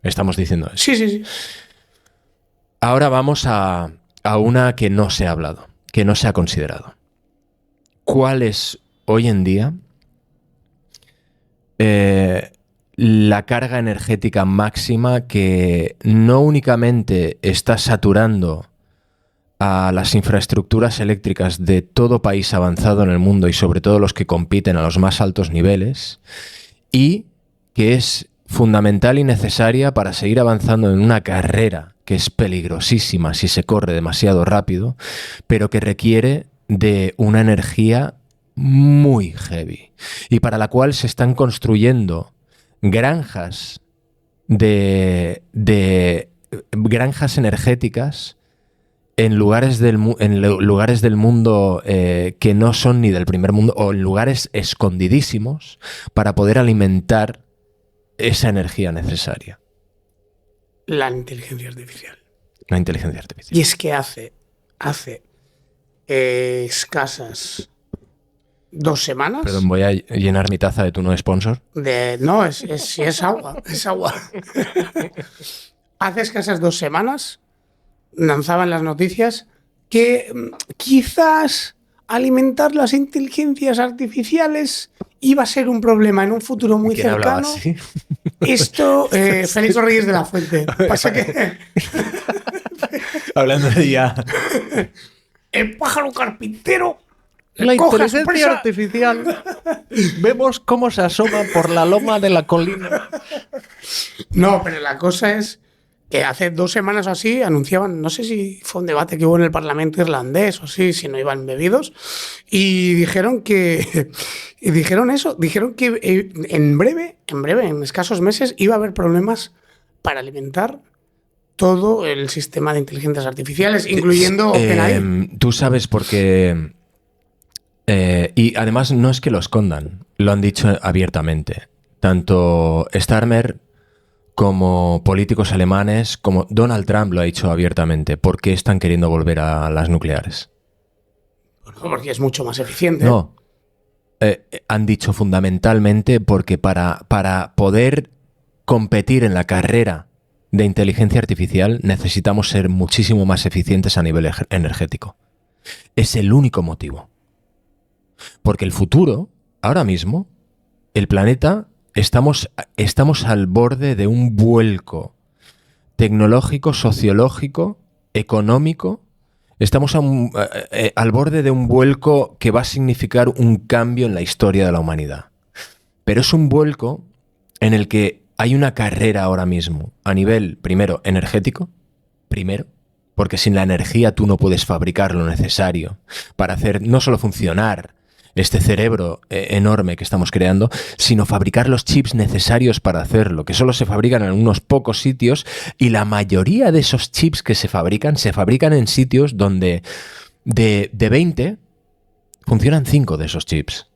Estamos diciendo eso. Sí. Ahora vamos a una que no se ha hablado, que no se ha considerado. ¿Cuál es hoy en día la carga energética máxima que no únicamente está saturando a las infraestructuras eléctricas de todo país avanzado en el mundo y sobre todo los que compiten a los más altos niveles, y que es fundamental y necesaria para seguir avanzando en una carrera que es peligrosísima si se corre demasiado rápido, pero que requiere de una energía muy heavy y para la cual se están construyendo granjas granjas energéticas en lugares del mundo que no son ni del primer mundo o en lugares escondidísimos para poder alimentar esa energía necesaria. La inteligencia artificial. La inteligencia artificial. Y es que hace escasas 2 semanas... Perdón, voy a llenar mi taza de tu no sponsor. No, es agua. Es agua. Hace escasas 2 semanas lanzaban las noticias que quizás alimentar las inteligencias artificiales iba a ser un problema en un futuro muy cercano. Esto, Félix Rodríguez de la Fuente. Pasa que... Hablando de ya... El pájaro carpintero... La inteligencia artificial. Vemos cómo se asoma por la loma de la colina. No, pero la cosa es que hace 2 semanas o así anunciaban, no sé si fue un debate que hubo en el Parlamento irlandés o así, si no iban bebidos, y dijeron que en breve, en escasos meses, iba a haber problemas para alimentar todo el sistema de inteligencias artificiales, incluyendo OpenAI. Tú sabes por qué... y además no es que lo escondan, lo han dicho abiertamente. Tanto Starmer como políticos alemanes, como Donald Trump lo ha dicho abiertamente. ¿Por qué están queriendo volver a las nucleares? Bueno, porque es mucho más eficiente. No. Han dicho fundamentalmente porque para poder competir en la carrera de inteligencia artificial necesitamos ser muchísimo más eficientes a nivel energético. Es el único motivo. Porque el futuro, ahora mismo, el planeta, estamos al borde de un vuelco tecnológico, sociológico, económico. Estamos al borde de un vuelco que va a significar un cambio en la historia de la humanidad. Pero es un vuelco en el que hay una carrera ahora mismo, a nivel, primero, energético, porque sin la energía tú no puedes fabricar lo necesario para hacer no solo funcionar este cerebro enorme que estamos creando, sino fabricar los chips necesarios para hacerlo, que solo se fabrican en unos pocos sitios, y la mayoría de esos chips que se fabrican en sitios donde de 20 funcionan 5 de esos chips.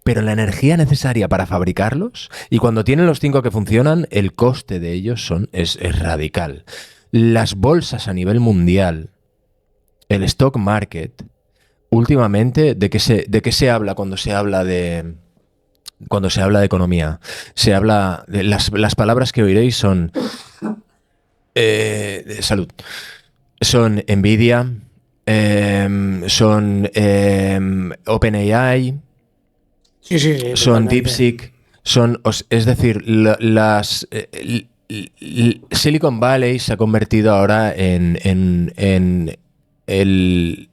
Pero la energía necesaria para fabricarlos, y cuando tienen los 5 que funcionan, el coste de ellos es radical. Las bolsas a nivel mundial, el stock market, últimamente, ¿de qué se habla cuando se habla de economía? Se habla de las palabras que oiréis son salud. Son Nvidia, son OpenAI, Sí, son totalmente. DeepSeek, es decir, Silicon Valley se ha convertido ahora en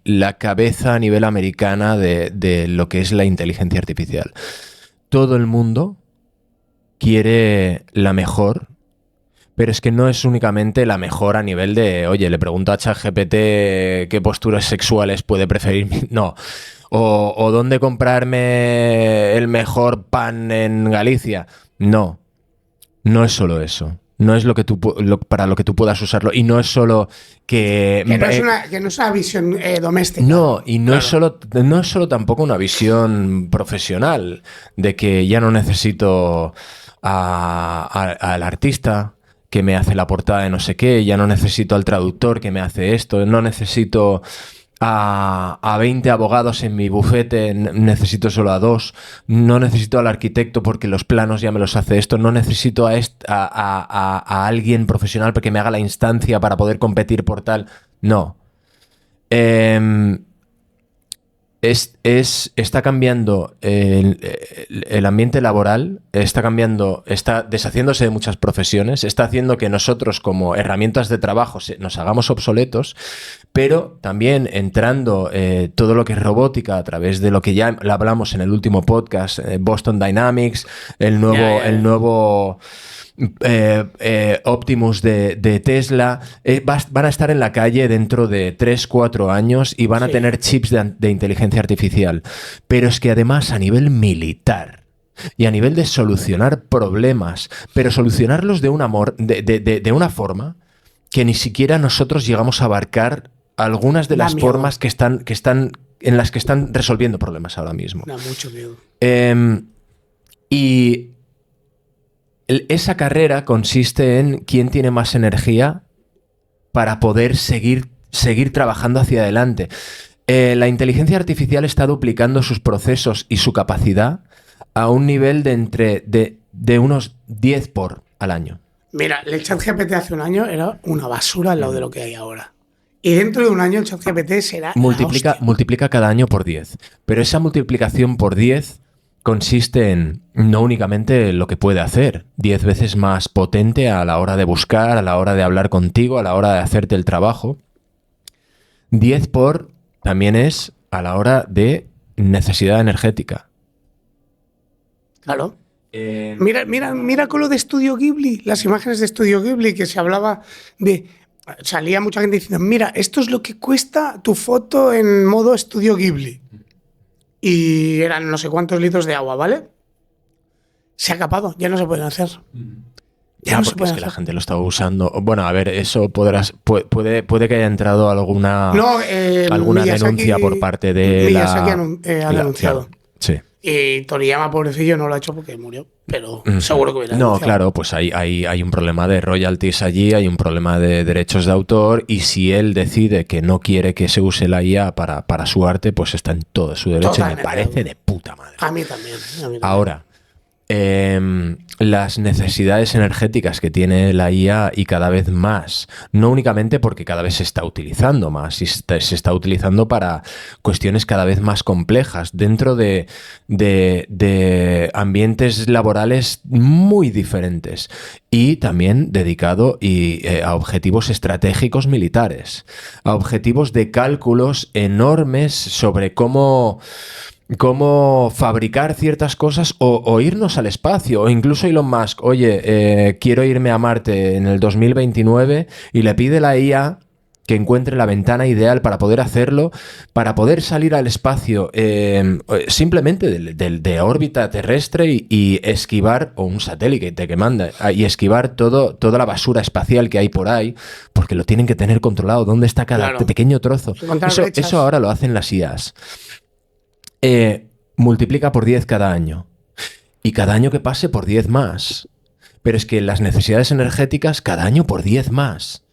la cabeza a nivel americana de lo que es la inteligencia artificial. Todo el mundo quiere la mejor, pero es que no es únicamente la mejor a nivel de, oye, le pregunto a ChatGPT qué posturas sexuales puede preferir. No. O dónde comprarme el mejor pan en Galicia. No. No es solo eso. No es para lo que tú puedas usarlo. Y no es solo que no es una visión doméstica. No, y no, claro. no es solo tampoco una visión profesional de que ya no necesito al artista que me hace la portada de no sé qué, ya no necesito al traductor que me hace esto, no necesito a 20 abogados en mi bufete, necesito solo a 2, no necesito al arquitecto porque los planos ya me los hace esto, no necesito a alguien profesional porque me haga la instancia para poder competir por tal. No. Está cambiando el ambiente laboral, está deshaciéndose de muchas profesiones, está haciendo que nosotros como herramientas de trabajo nos hagamos obsoletos, pero también entrando todo lo que es robótica a través de lo que ya hablamos en el último podcast, Boston Dynamics, el nuevo Optimus de Tesla, van a estar en la calle dentro de 3-4 años y van a tener chips de inteligencia artificial. Pero es que además a nivel militar y a nivel de solucionar problemas, pero solucionarlos de una forma que ni siquiera nosotros llegamos a abarcar algunas de las formas que están en las que están resolviendo problemas ahora mismo. Da mucho miedo. Y esa carrera consiste en quién tiene más energía para poder seguir trabajando hacia adelante. La inteligencia artificial está duplicando sus procesos y su capacidad a un nivel de unos 10 por al año. Mira, el ChatGPT hace un año era una basura al lado de lo que hay ahora. Y dentro de un año el ChatGPT será multiplica cada año por 10. Pero esa multiplicación por 10 consiste en no únicamente lo que puede hacer, 10 veces más potente a la hora de buscar, a la hora de hablar contigo, a la hora de hacerte el trabajo. 10 por también es a la hora de necesidad energética. Claro. Mira con lo de Estudio Ghibli, las imágenes de Estudio Ghibli, que se hablaba de... Salía mucha gente diciendo, mira, esto es lo que cuesta tu foto en modo Estudio Ghibli. Y eran no sé cuántos litros de agua, ¿vale? Se ha capado, ya no se pueden hacer. Ya, porque es que la gente lo estaba usando. Bueno, a ver, eso puede que haya entrado alguna denuncia por parte de Miyazaki ha denunciado. Claro, sí. Y Toriyama, pobrecillo, no lo ha hecho porque murió. Pero seguro que hubiera denunciado. No, claro, pues hay un problema de royalties allí, hay un problema de derechos de autor, y si él decide que no quiere que se use la IA para su arte, pues está en todo su derecho. Totalmente. Y me parece de puta madre. A mí también. Ahora, las necesidades energéticas que tiene la IA y cada vez más, no únicamente porque cada vez se está utilizando más y se está utilizando para cuestiones cada vez más complejas dentro de ambientes laborales muy diferentes y también dedicado a objetivos estratégicos militares, a objetivos de cálculos enormes sobre cómo fabricar ciertas cosas o irnos al espacio, o incluso Elon Musk, oye, quiero irme a Marte en el 2029 y le pide la IA que encuentre la ventana ideal para poder hacerlo, para poder salir al espacio simplemente de órbita terrestre y esquivar, o un satélite que manda, y esquivar toda la basura espacial que hay por ahí, porque lo tienen que tener controlado, dónde está cada pequeño trozo. Eso ahora lo hacen las IAs. Multiplica por 10 cada año. Y cada año que pase por 10 más. Pero es que las necesidades energéticas cada año por 10 más.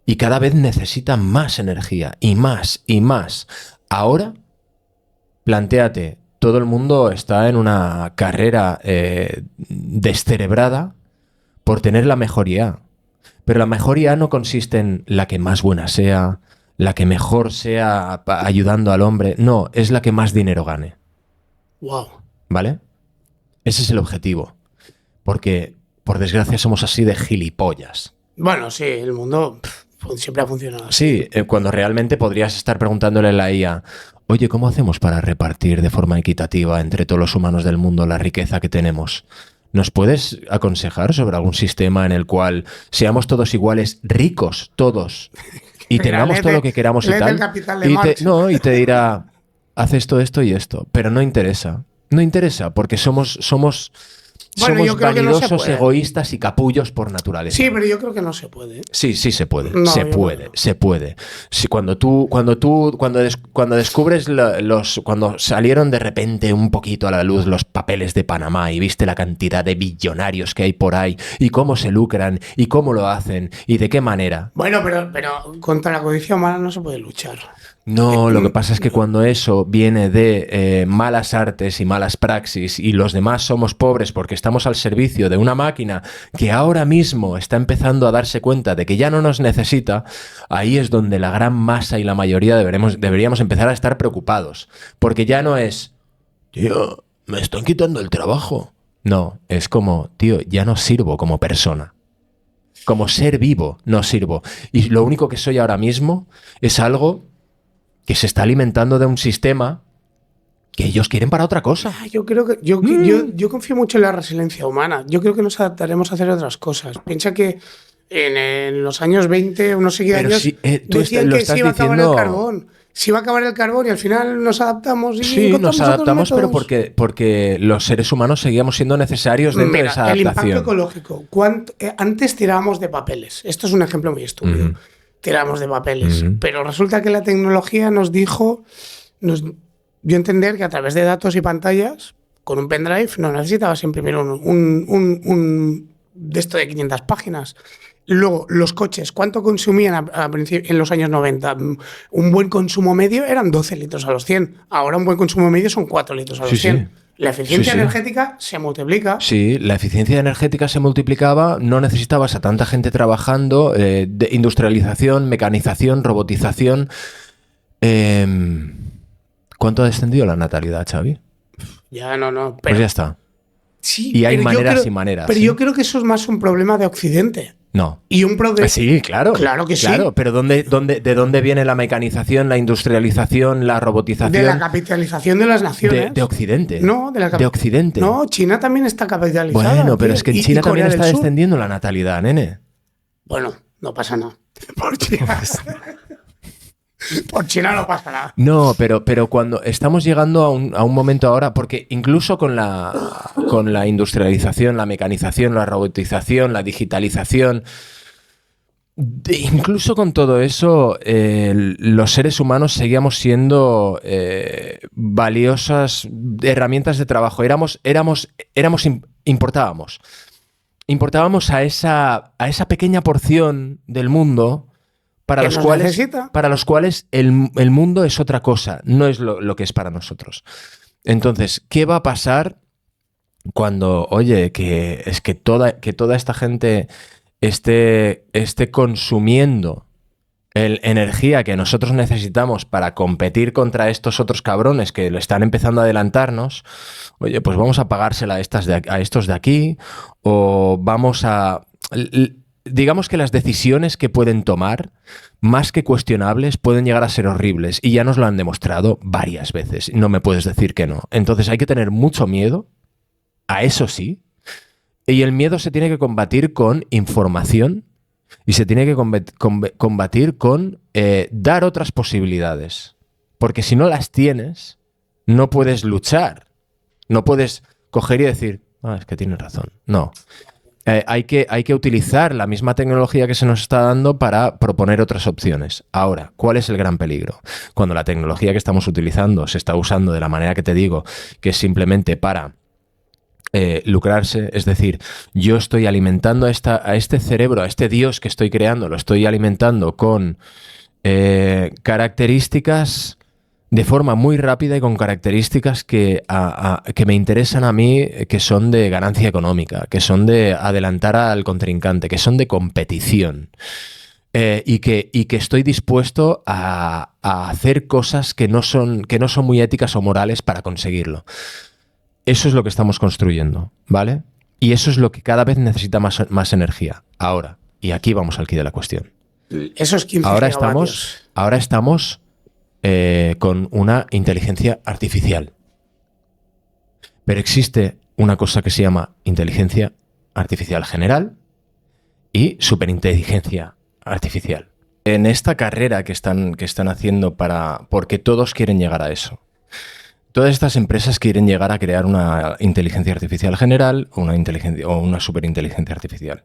Y cada vez necesitan más energía. Y más, y más. Ahora, plantéate, todo el mundo está en una carrera descerebrada por tener la mejor IA. Pero la mejor IA no consiste en la que más buena sea, la que mejor sea ayudando al hombre. No, es la que más dinero gane. Wow. ¿Vale? Ese es el objetivo. Porque, por desgracia, somos así de gilipollas. Bueno, sí, el mundo siempre ha funcionado así. Sí, cuando realmente podrías estar preguntándole a la IA, oye, ¿cómo hacemos para repartir de forma equitativa entre todos los humanos del mundo la riqueza que tenemos? ¿Nos puedes aconsejar sobre algún sistema en el cual seamos todos iguales, ricos, todos, y tengamos todo lo que queramos y tal? Y te dirá, haz esto, esto y esto. Pero no interesa. No interesa, porque somos vanidosos, egoístas y capullos por naturaleza. Sí, pero yo creo que no se puede. Sí, sí se puede. No, se puede. Sí, cuando descubres cuando salieron de repente un poquito a la luz los papeles de Panamá y viste la cantidad de billonarios que hay por ahí y cómo se lucran y cómo lo hacen y de qué manera. Bueno, pero contra la codicia humana no se puede luchar. No, lo que pasa es que cuando eso viene de malas artes y malas praxis y los demás somos pobres porque estamos al servicio de una máquina que ahora mismo está empezando a darse cuenta de que ya no nos necesita, ahí es donde la gran masa y la mayoría deberíamos empezar a estar preocupados. Porque ya no es, tío, me están quitando el trabajo. No, es como, tío, ya no sirvo como persona. Como ser vivo no sirvo. Y lo único que soy ahora mismo es algo que se está alimentando de un sistema que ellos quieren para otra cosa. Yo creo que yo confío mucho en la resiliencia humana. Yo creo que nos adaptaremos a hacer otras cosas. Piensa que en los años 20, unos seguidores decían que se iba a acabar el carbón. Se iba a acabar el carbón y al final nos adaptamos. Y sí, nos adaptamos, pero porque los seres humanos seguíamos siendo necesarios dentro de esa adaptación. El impacto ecológico. Antes tirábamos de papeles. Esto es un ejemplo muy estúpido. Tiramos de papeles. Pero resulta que la tecnología nos dio a entender que a través de datos y pantallas, con un pendrive, no necesitabas imprimir un de esto de 500 páginas. Luego, los coches, ¿cuánto consumían en los años 90? Un buen consumo medio eran 12 litros a los 100. Ahora un buen consumo medio son 4 litros a los 100. Sí. La eficiencia energética se multiplica. Sí, la eficiencia energética se multiplicaba, no necesitabas a tanta gente trabajando, de industrialización, mecanización, robotización. ¿Cuánto ha descendido la natalidad, Xavi? Ya no. Pues ya está. Sí, y hay maneras y maneras. Pero yo creo que eso es más un problema de Occidente. No. Y un problema. Sí, claro. Claro que sí. Pero ¿de dónde viene la mecanización, la industrialización, la robotización? De la capitalización de las naciones. De Occidente. No, de Occidente. No, China también está capitalizada. Bueno, pero es que en China también está descendiendo la natalidad, nene. Bueno, no pasa nada. Por China. Por China no pasa nada. No, pero cuando estamos llegando a un momento ahora, porque incluso con la industrialización, la mecanización, la robotización, la digitalización, incluso con todo eso, los seres humanos seguíamos siendo valiosas herramientas de trabajo. Importábamos a esa pequeña porción del mundo para los cuales el mundo es otra cosa, no es lo que es para nosotros. Entonces, ¿qué va a pasar cuando, oye, que es que toda esta gente esté consumiendo energía que nosotros necesitamos para competir contra estos otros cabrones que lo están empezando a adelantarnos, oye, pues vamos a pagársela a estos de aquí, o vamos a... Digamos que las decisiones que pueden tomar, más que cuestionables, pueden llegar a ser horribles, y ya nos lo han demostrado varias veces. No me puedes decir que no. Entonces hay que tener mucho miedo, a eso sí, y el miedo se tiene que combatir con información y se tiene que combatir con dar otras posibilidades. Porque si no las tienes, no puedes luchar. No puedes coger y decir, es que tienes razón. No. Hay que utilizar la misma tecnología que se nos está dando para proponer otras opciones. Ahora, ¿cuál es el gran peligro? Cuando la tecnología que estamos utilizando se está usando de la manera que te digo, que es simplemente para lucrarse, es decir, yo estoy alimentando a este cerebro, a este Dios que estoy creando, lo estoy alimentando con características de forma muy rápida y con características que me interesan a mí, que son de ganancia económica, que son de adelantar al contrincante, que son de competición. Y que estoy dispuesto a hacer cosas que no son muy éticas o morales para conseguirlo. Eso es lo que estamos construyendo, ¿vale? Y eso es lo que cada vez necesita más energía. Ahora, y aquí vamos al quid de la cuestión. Esos 15 Ahora gigavatios. estamos con una inteligencia artificial. Pero existe una cosa que se llama inteligencia artificial general y superinteligencia artificial. En esta carrera que están haciendo porque todos quieren llegar a eso. Todas estas empresas quieren llegar a crear una inteligencia artificial general o una superinteligencia artificial.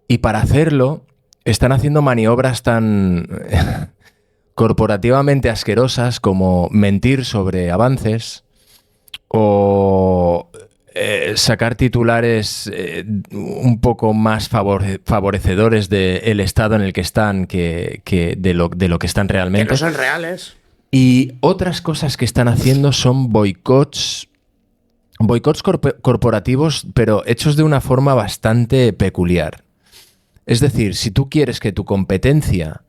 Y para hacerlo, están haciendo maniobras tan corporativamente asquerosas como mentir sobre avances o sacar titulares un poco más favorecedores del estado en el que están que de lo que están realmente. Que no son reales. Y otras cosas que están haciendo son boicots corporativos, pero hechos de una forma bastante peculiar. Es decir, si tú quieres que tu competencia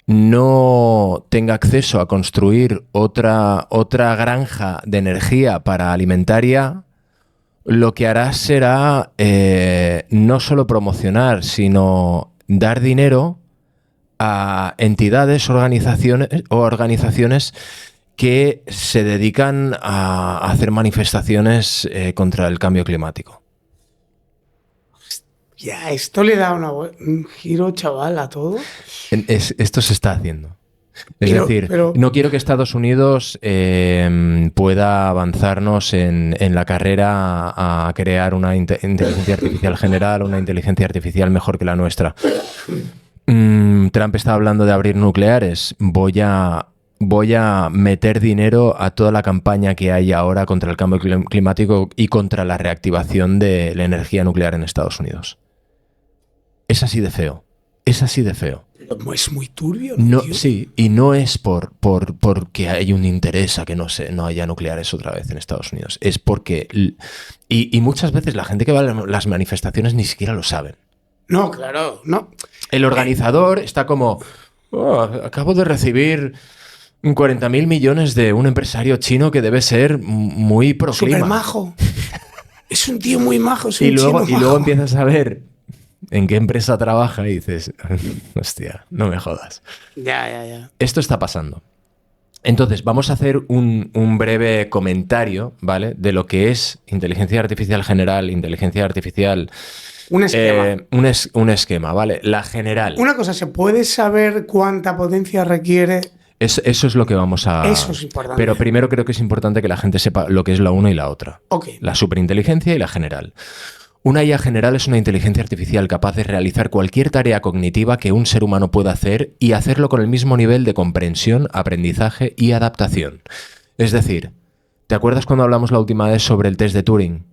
no tenga acceso a construir otra granja de energía para alimentar IA, lo que harás será no solo promocionar, sino dar dinero a entidades o organizaciones que se dedican a hacer manifestaciones contra el cambio climático. Ya, esto le da un giro, chaval, a todo. Esto se está haciendo. Es decir, no quiero que Estados Unidos pueda avanzarnos en la carrera a crear una inteligencia artificial general, una inteligencia artificial mejor que la nuestra. Trump está hablando de abrir nucleares. Voy a meter dinero a toda la campaña que hay ahora contra el cambio climático y contra la reactivación de la energía nuclear en Estados Unidos. Es así de feo. Es así de feo. Es muy turbio, ¿no? Tío? Sí, y no es porque hay un interés a que no haya nucleares otra vez en Estados Unidos. Es porque... Y muchas veces la gente que va a las manifestaciones ni siquiera lo saben. No, claro, no. El organizador está como... acabo de recibir 40.000 millones de un empresario chino que debe ser muy pro clima. Súper majo. Es un tío muy majo. Y luego empiezas a ver en qué empresa trabaja y dices, hostia, no me jodas. Ya. Esto está pasando. Entonces, vamos a hacer un breve comentario, ¿vale? De lo que es inteligencia artificial general, inteligencia artificial... Un esquema. Un esquema, ¿vale? La general. Una cosa, ¿se puede saber cuánta potencia requiere? Eso es lo que vamos a... Eso es importante. Pero primero creo que es importante que la gente sepa lo que es la una y la otra. Ok. La superinteligencia y la general. Una IA general es una inteligencia artificial capaz de realizar cualquier tarea cognitiva que un ser humano pueda hacer y hacerlo con el mismo nivel de comprensión, aprendizaje y adaptación. Es decir, ¿te acuerdas cuando hablamos la última vez sobre el test de Turing?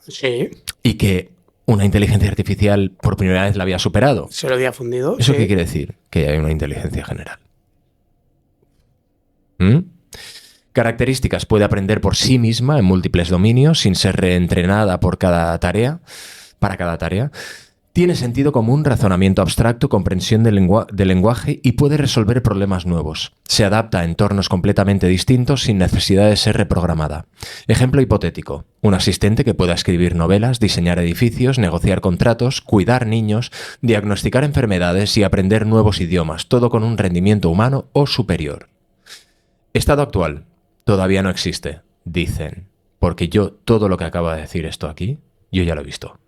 Sí. Y que una inteligencia artificial por primera vez la había superado. Se lo había fundido. ¿Eso sí. qué quiere decir? Que hay una inteligencia general. Características: puede aprender por sí misma en múltiples dominios sin ser reentrenada para cada tarea. Tiene sentido común, razonamiento abstracto, comprensión del lenguaje y puede resolver problemas nuevos. Se adapta a entornos completamente distintos sin necesidad de ser reprogramada. Ejemplo hipotético: un asistente que pueda escribir novelas, diseñar edificios, negociar contratos, cuidar niños, diagnosticar enfermedades y aprender nuevos idiomas, todo con un rendimiento humano o superior. Estado actual: todavía no existe, dicen, porque yo todo lo que acaba de decir esto aquí, yo ya lo he visto.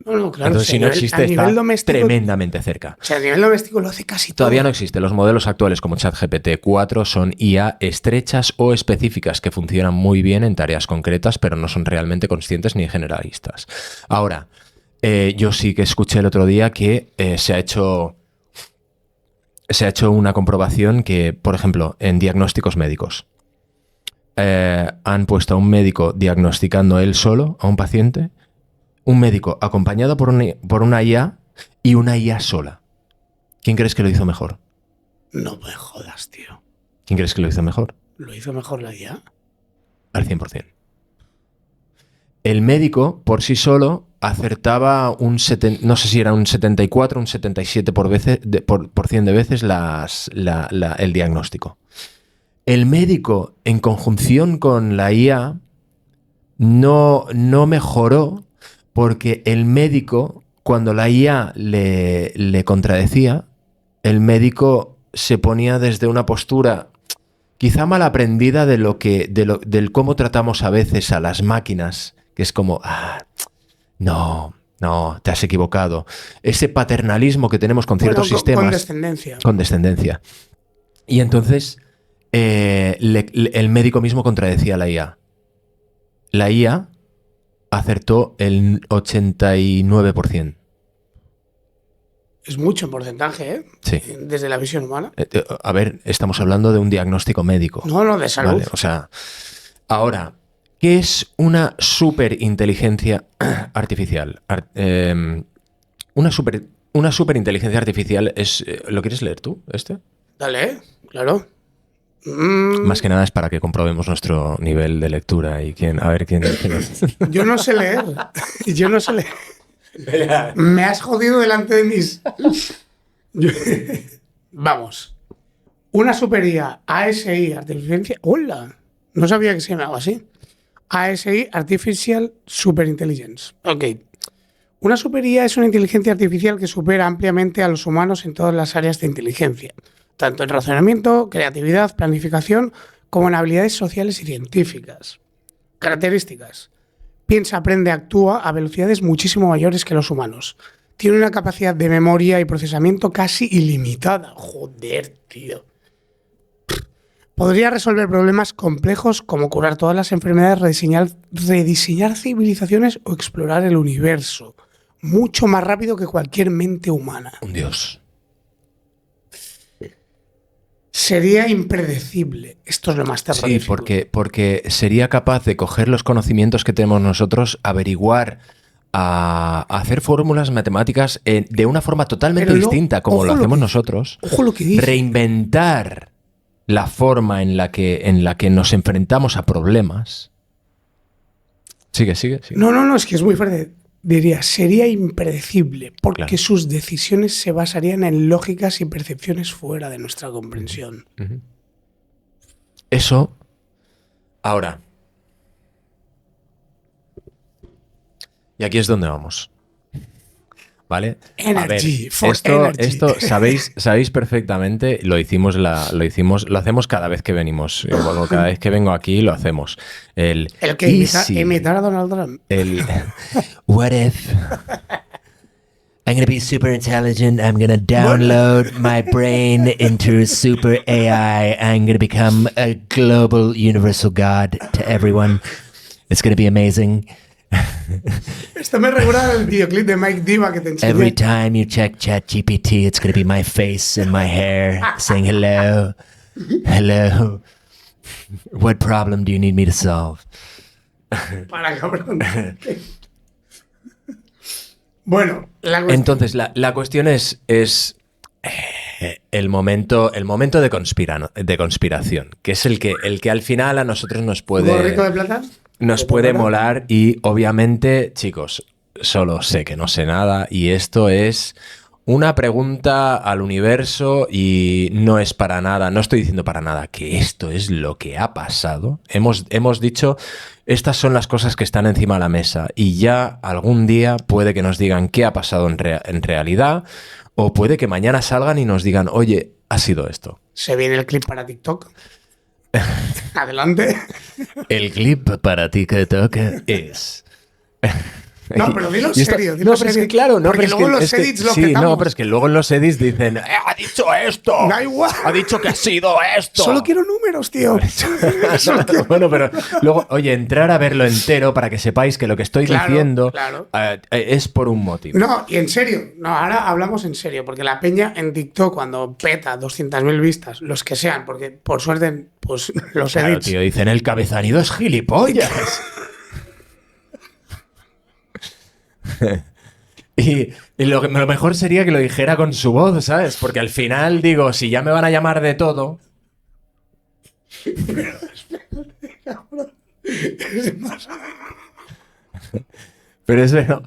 No, claro. Entonces, si no existe, está tremendamente cerca. O sea, a nivel doméstico lo hace casi todo. Todavía no existe. Los modelos actuales como ChatGPT 4 son IA estrechas o específicas que funcionan muy bien en tareas concretas, pero no son realmente conscientes ni generalistas. Ahora, yo sí que escuché el otro día que se ha hecho una comprobación que, por ejemplo, en diagnósticos médicos, han puesto a un médico diagnosticando él solo a un paciente, un médico acompañado por una IA y una IA sola. ¿Quién crees que lo hizo mejor? No me jodas, tío. ¿Quién crees que lo hizo mejor? ¿Lo hizo mejor la IA? Al 100%. El médico por sí solo acertaba no sé si era un 74 o un 77% de veces el diagnóstico. El médico, en conjunción con la IA, no mejoró, porque el médico, cuando la IA le contradecía, el médico se ponía desde una postura quizá mal aprendida del cómo tratamos a veces a las máquinas, que es como, no, te has equivocado. Ese paternalismo que tenemos con ciertos sistemas. Condescendencia. Condescendencia. Y entonces el médico mismo contradecía a la IA. La IA acertó el 89%. Es mucho en porcentaje, ¿eh? Sí. Desde la visión humana. A ver, estamos hablando de un diagnóstico médico. No, de salud. Vale, o sea, ahora, ¿qué es una superinteligencia artificial? Una superinteligencia artificial es... ¿Lo quieres leer tú, este? Dale, claro. Más que nada es para que comprobemos nuestro nivel de lectura y a ver quién es. Yo no sé leer. Yo no sé leer. Me has jodido delante de mis... Vamos. Una superia ASI, Artificial... ¡Hola! No sabía que se llamaba así. ASI, Artificial Superintelligence. Ok. Una superia es una inteligencia artificial que supera ampliamente a los humanos en todas las áreas de inteligencia, tanto en razonamiento, creatividad, planificación, como en habilidades sociales y científicas. Características: piensa, aprende, actúa a velocidades muchísimo mayores que los humanos. Tiene una capacidad de memoria y procesamiento casi ilimitada. Joder, tío. Podría resolver problemas complejos como curar todas las enfermedades, rediseñar civilizaciones o explorar el universo. Mucho más rápido que cualquier mente humana. Un dios. Sería impredecible. Esto es lo más terrorífico. Sí, porque sería capaz de coger los conocimientos que tenemos nosotros, averiguar, a hacer fórmulas matemáticas de una forma totalmente distinta como lo hacemos nosotros. Ojo lo que dice. Reinventar la forma en la que nos enfrentamos a problemas. Sigue. No, es que es muy fuerte. Diría, sería impredecible, porque Claro. sus decisiones se basarían en lógicas y percepciones fuera de nuestra comprensión. Uh-huh. Eso. Ahora. Y aquí es donde vamos. ¿Vale? Energy, a ver, energy. esto sabéis perfectamente, lo hacemos cada vez que venimos. Bueno, cada vez que vengo aquí lo hacemos. El que imitar a Donald Trump. What if I'm going to be super intelligent, I'm going to download my brain into super AI, I'm going to become a global universal god to everyone. It's going to be amazing. Esto me recuerda el videoclip de Mike Diva que te enseñé. Every time you check ChatGPT, it's going to be my face and my hair saying hello. Hello. What problem do you need me to solve? Para cabrón. Bueno, la cuestión... Entonces, la cuestión es el momento de conspiración, que es el que al final a nosotros nos ¿Gorrito de plata? puede molar y obviamente, chicos, solo sé que no sé nada y esto es una pregunta al universo y no es para nada, no estoy diciendo para nada que esto es lo que ha pasado. Hemos dicho, estas son las cosas que están encima de la mesa y ya algún día puede que nos digan qué ha pasado en realidad o puede que mañana salgan y nos digan, oye, ha sido esto. Se viene el clip para TikTok. Adelante. El clip para TikTok es... No, pero dilo Y esto- serio. Dilo no, pero es serio. que claro, no, Porque pero es luego que- en los es que- edits lo sí, petamos. no, pero es que luego en los edits dicen, ha dicho esto, Da igual. ha dicho que ha sido esto. Solo quiero números, tío. Solo quiero- Bueno, pero luego, oye, entrar a verlo entero para que sepáis que lo que estoy Claro, diciendo claro. Es por un motivo. No, y en serio. No, ahora hablamos en serio. Porque la peña en TikTok, cuando peta 200.000 vistas, los que sean, porque por suerte, pues los Claro, edits. tío, dicen, el cabezanido es gilipollas. Y lo mejor sería que lo dijera con su voz, ¿sabes? Porque al final digo, si ya me van a llamar de todo... Pero es verdad.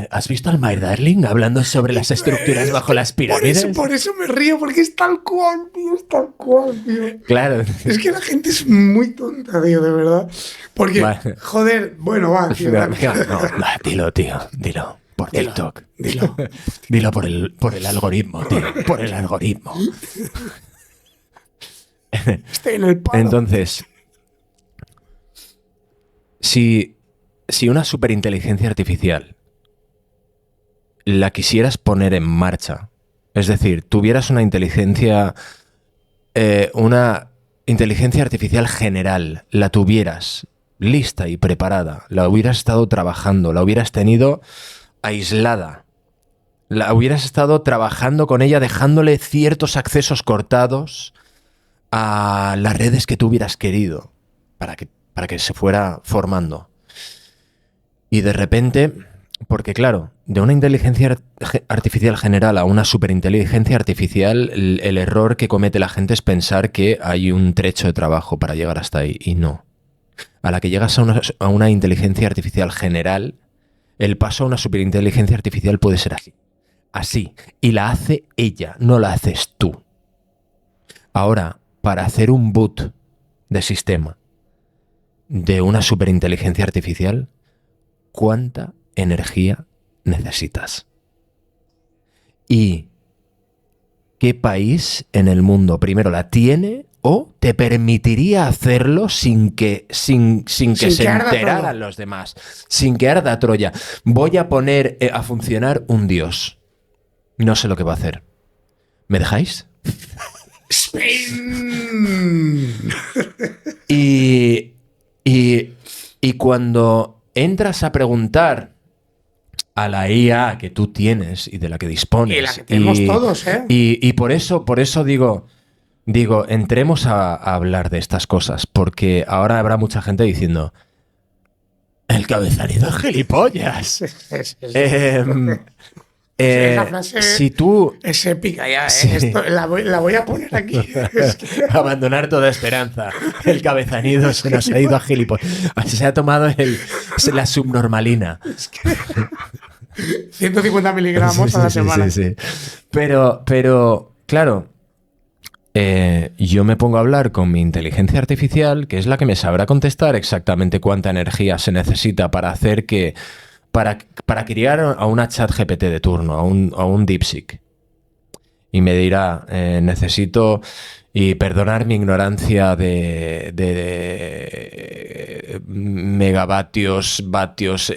¿Has visto al My Darling hablando sobre las estructuras bajo las pirámides? Por eso me río, porque es tal cual, tío. Es tal cual, tío. Claro. Es que la gente es muy tonta, tío, de verdad. Porque, Vale. joder, bueno, va, tío. No, dilo, tío, dilo. Por Dilo, TikTok. dilo. Dilo por el algoritmo, tío. Por el algoritmo. Estoy en el palo. Entonces, si una superinteligencia artificial la quisieras poner en marcha, es decir, tuvieras una inteligencia artificial general, la tuvieras lista y preparada, la hubieras estado trabajando, la hubieras tenido aislada, la hubieras estado trabajando con ella, dejándole ciertos accesos cortados a las redes que tú hubieras querido para que se fuera formando. Y de repente, porque claro, de una inteligencia artificial general a una superinteligencia artificial, el error que comete la gente es pensar que hay un trecho de trabajo para llegar hasta ahí, y no. A la que llegas a una inteligencia artificial general, el paso a una superinteligencia artificial puede ser así. Así. Y la hace ella, no la haces tú. Ahora, para hacer un boot de sistema de una superinteligencia artificial, ¿cuánta energía necesitas? ¿Y qué país en el mundo primero la tiene o te permitiría hacerlo sin que se enteraran los demás? Sin que arda Troya. Voy a poner a funcionar un dios. No sé lo que va a hacer. ¿Me dejáis? Spain. Y cuando entras a preguntar a la IA que tú tienes y de la que dispones. Y la que tenemos todos, ¿eh? Y por eso digo, entremos a hablar de estas cosas, porque ahora habrá mucha gente diciendo, el cabezanido es gilipollas. Esa frase Si tú... es épica ya, ¿eh? Sí. Esto, la voy a poner aquí. Es que- Abandonar toda esperanza. El cabezanido se nos ha ido a gilipollas. Se ha tomado la subnormalina. 150 miligramos a la semana. Sí. Pero claro, yo me pongo a hablar con mi inteligencia artificial, que es la que me sabrá contestar exactamente cuánta energía se necesita para hacer que... Para criar a una chat GPT de turno, a un DeepSeek. Y me dirá, necesito, y perdonar mi ignorancia de megavatios, vatios...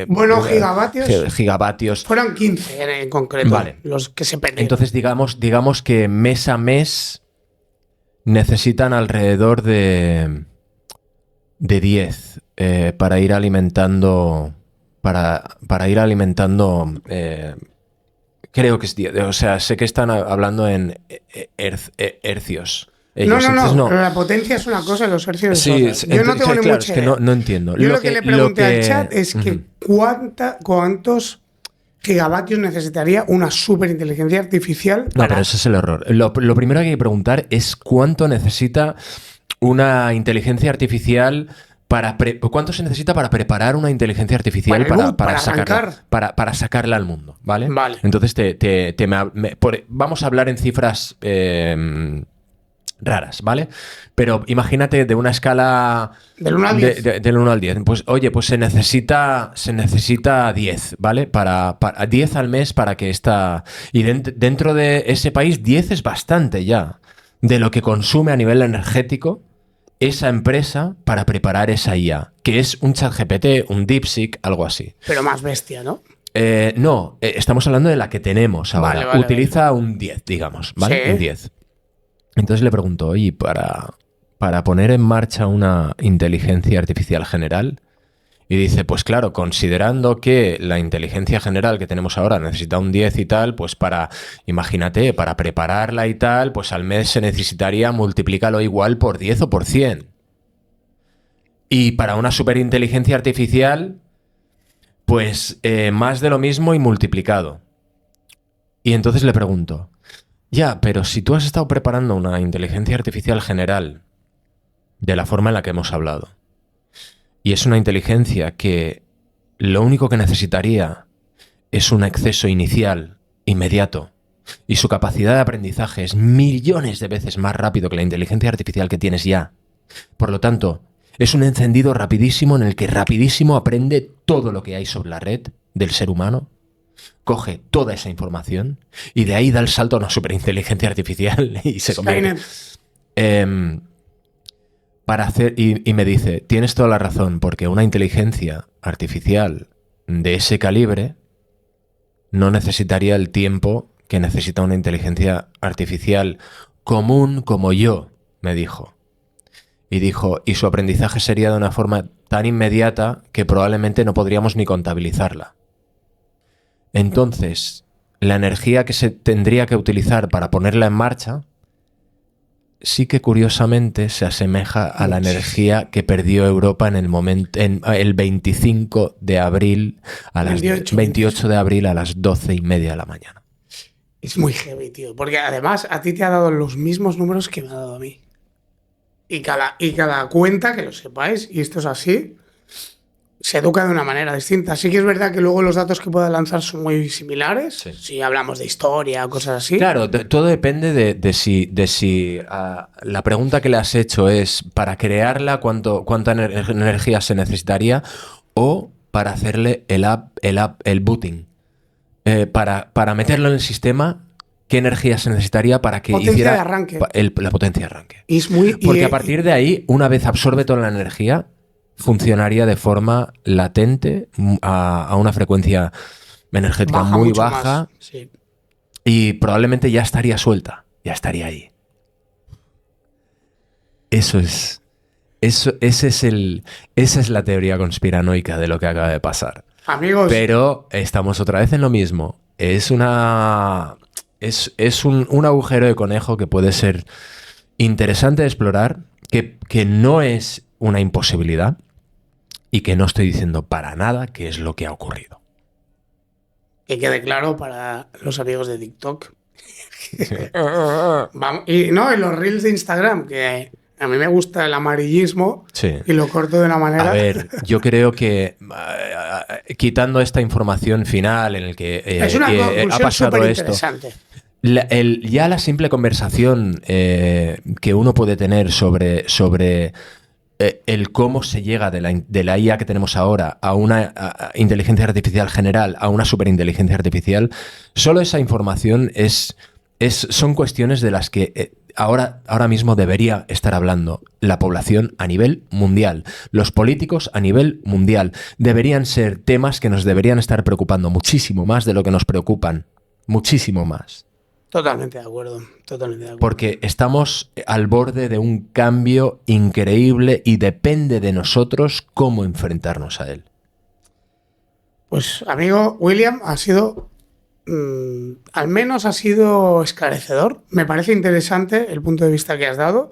Bueno, gigavatios. Gigavatios. Fueron 15 en concreto, Vale. los que se perdieron. Entonces digamos que mes a mes necesitan alrededor de 10 para ir alimentando... Para ir alimentando, creo que es 10. O sea, sé que están hablando en hercios. Ellos, No, entonces, la potencia es una cosa y los hercios Sí, es otra. Yo no tengo ni claro, mucha es que idea. no entiendo. Yo lo que le pregunté al chat es que Ujú. cuántos gigavatios necesitaría una superinteligencia artificial? No, pero ese es el error. Lo primero que hay que preguntar es cuánto necesita una inteligencia artificial ¿cuánto se necesita para preparar una inteligencia artificial para sacarla al mundo? ¿Vale? Entonces vamos a hablar en cifras raras, ¿vale? Pero imagínate de una escala del 1 al 10. Del 1 al 10. Pues oye, pues se necesita 10, ¿vale? Para 10 al mes para que esta... Y dentro de ese país 10 es bastante ya de lo que consume a nivel energético esa empresa para preparar esa IA, que es un ChatGPT, un DeepSeek, algo así. Pero más bestia, ¿no? No, estamos hablando de la que tenemos ahora. Vale, Utiliza un 10, digamos, ¿vale? Sí. Un 10. Entonces le pregunto, oye, para poner en marcha una inteligencia artificial general, y dice, pues claro, considerando que la inteligencia general que tenemos ahora necesita un 10 y tal, pues imagínate, para prepararla y tal, pues al mes se necesitaría multiplícalo igual por 10 o por 100. Y para una superinteligencia artificial, pues más de lo mismo y multiplicado. Y entonces le pregunto, ya, pero si tú has estado preparando una inteligencia artificial general de la forma en la que hemos hablado, y es una inteligencia que lo único que necesitaría es un acceso inicial, inmediato, y su capacidad de aprendizaje es millones de veces más rápido que la inteligencia artificial que tienes ya. Por lo tanto, es un encendido rapidísimo en el que rapidísimo aprende todo lo que hay sobre la red del ser humano, coge toda esa información y de ahí da el salto a una superinteligencia artificial y se convierte... Y me dice, tienes toda la razón, porque una inteligencia artificial de ese calibre no necesitaría el tiempo que necesita una inteligencia artificial común como yo, me dijo. Y dijo, y su aprendizaje sería de una forma tan inmediata que probablemente no podríamos ni contabilizarla. Entonces, la energía que se tendría que utilizar para ponerla en marcha sí que curiosamente se asemeja a la energía que perdió Europa en el 25 de abril a las 28 de abril a las 12:30 de la mañana. Es muy heavy, tío, porque además a ti te ha dado los mismos números que me ha dado a mí. Y cada cuenta, que lo sepáis, y esto es así, se educa de una manera distinta. Sí que es verdad que luego los datos que pueda lanzar son muy similares, sí. Si hablamos de historia o cosas así. Claro, todo depende de si la pregunta que le has hecho es para crearla cuánta energía se necesitaría o para hacerle el booting. Para meterlo en el sistema, ¿qué energía se necesitaría para que hiciera de arranque. La potencia de arranque? Porque a partir de ahí, una vez absorbe toda la energía, funcionaría de forma latente a una frecuencia energética muy baja, sí. Y probablemente ya estaría suelta, ya estaría ahí. Esa es la teoría conspiranoica de lo que acaba de pasar. Amigos. Pero estamos otra vez en lo mismo. Es un agujero de conejo que puede ser interesante de explorar, que no es una imposibilidad y que no estoy diciendo para nada que es lo que ha ocurrido. Que quede claro para los amigos de TikTok. Y los reels de Instagram, que a mí me gusta el amarillismo, sí. Y lo corto de una manera... A ver, yo creo que quitando esta información final en el que es una ha pasado esto... Ya la simple conversación que uno puede tener sobre el cómo se llega de la IA que tenemos ahora a una inteligencia artificial general, a una superinteligencia artificial, solo esa información son cuestiones de las que ahora mismo debería estar hablando la población a nivel mundial. Los políticos a nivel mundial deberían ser temas que nos deberían estar preocupando muchísimo más de lo que nos preocupan. Muchísimo más. Totalmente de acuerdo, totalmente de acuerdo. Porque estamos al borde de un cambio increíble y depende de nosotros cómo enfrentarnos a él. Pues, amigo William, ha sido, al menos ha sido esclarecedor. Me parece interesante el punto de vista que has dado.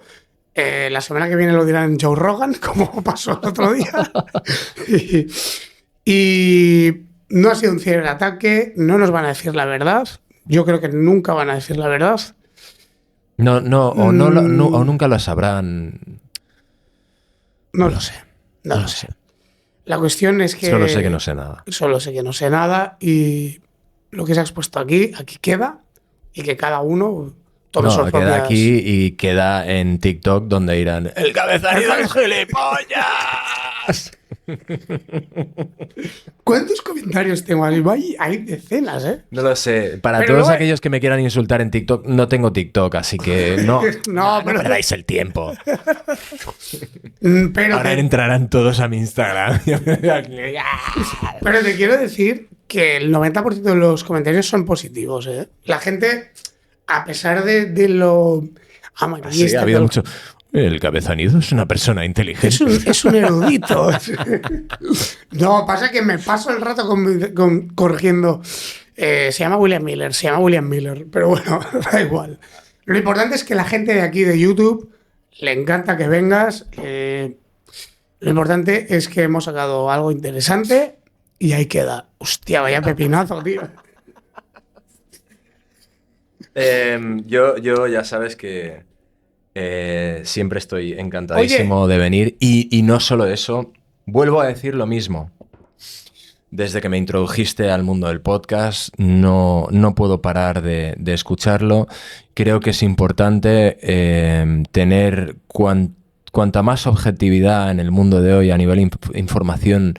La semana que viene lo dirán Joe Rogan, como pasó el otro día. y no ha sido un ciberataque, no nos van a decir la verdad. Yo creo que nunca van a decir la verdad. No, o nunca lo sabrán. No lo sé. No lo sé. La cuestión es que... Solo sé que no sé nada. Solo sé que no sé nada y lo que se ha expuesto aquí queda y que cada uno tome sus propias... queda aquí y queda en TikTok donde irán ¡el cabezario del gilipollas! ¿Cuántos comentarios tengo? Hay decenas, ¿eh? No lo sé. Para Pero todos luego... aquellos que me quieran insultar en TikTok, no tengo TikTok, así que no pero... perdáis el tiempo. Pero ahora entrarán todos a mi Instagram. Pero te quiero decir que el 90% de los comentarios son positivos, ¿eh? La gente, a pesar de lo amarillista... Sí, ha habido mucho... El cabezanido es una persona inteligente. Es un erudito. No, pasa que me paso el rato corrigiendo. Se llama William Miller, pero bueno, da igual. Lo importante es que la gente de aquí de YouTube le encanta que vengas. Lo importante es que hemos sacado algo interesante y ahí queda. Hostia, vaya pepinazo, tío. Yo ya sabes que siempre estoy encantadísimo de venir y no solo eso, vuelvo a decir lo mismo. Desde que me introdujiste al mundo del podcast no puedo parar de escucharlo. Creo que es importante tener cuanta más objetividad en el mundo de hoy a nivel información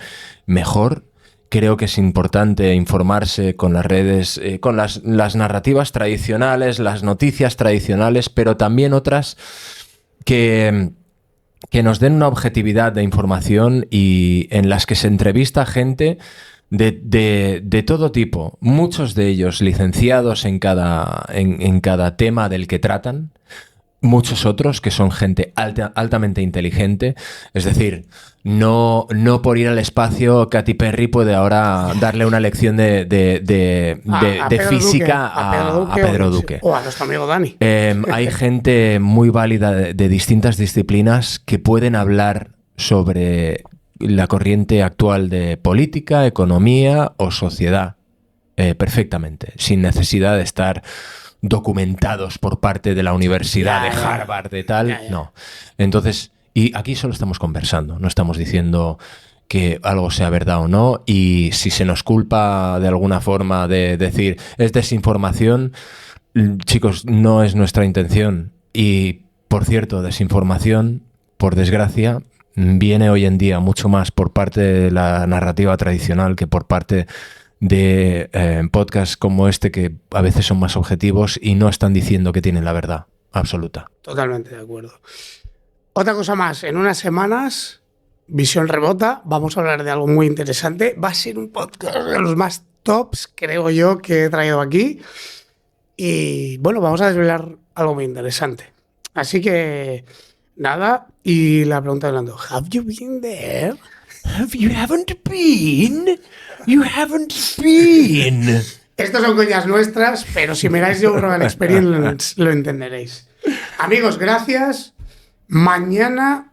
mejor. Creo que es importante informarse con las redes, con las narrativas tradicionales, las noticias tradicionales, pero también otras que nos den una objetividad de información y en las que se entrevista gente de todo tipo, muchos de ellos licenciados en cada tema del que tratan, muchos otros que son gente altamente inteligente. Es decir, no por ir al espacio Katy Perry puede ahora darle una lección de física a Pedro Duque. O a nuestro amigo Dani. Hay gente muy válida de distintas disciplinas que pueden hablar sobre la corriente actual de política, economía o sociedad perfectamente, sin necesidad de estar documentados por parte de la Universidad de Harvard, de tal, no. Entonces, y aquí solo estamos conversando, no estamos diciendo que algo sea verdad o no, y si se nos culpa de alguna forma de decir es desinformación, chicos, no es nuestra intención. Y, por cierto, desinformación, por desgracia, viene hoy en día mucho más por parte de la narrativa tradicional que por parte de podcasts como este, que a veces son más objetivos y no están diciendo que tienen la verdad absoluta. Totalmente de acuerdo. Otra cosa más, en unas semanas, Visión Remota, vamos a hablar de algo muy interesante. Va a ser un podcast de los más tops, creo yo, que he traído aquí. Y bueno, vamos a desvelar algo muy interesante. Así que, nada, y la pregunta de Orlando, ¿Have you been there? You haven't been. You haven't been. Estas son coñas nuestras, pero si miráis Joe Rogan Experience lo entenderéis. Amigos, gracias. Mañana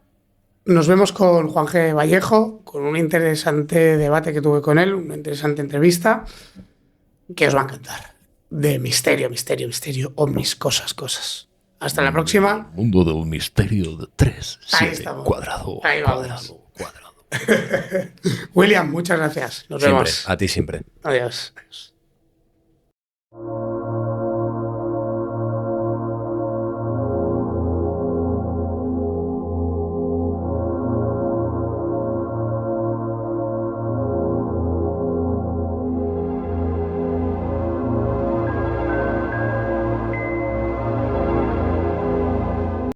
nos vemos con Juan G. Vallejo, con un interesante debate que tuve con él, una interesante entrevista que os va a encantar. De misterio, ovnis, cosas. Hasta la próxima. Mundo del misterio de 3, 7, cuadrado. Ahí vamos. William, muchas gracias. Nos vemos. A ti siempre. Adiós.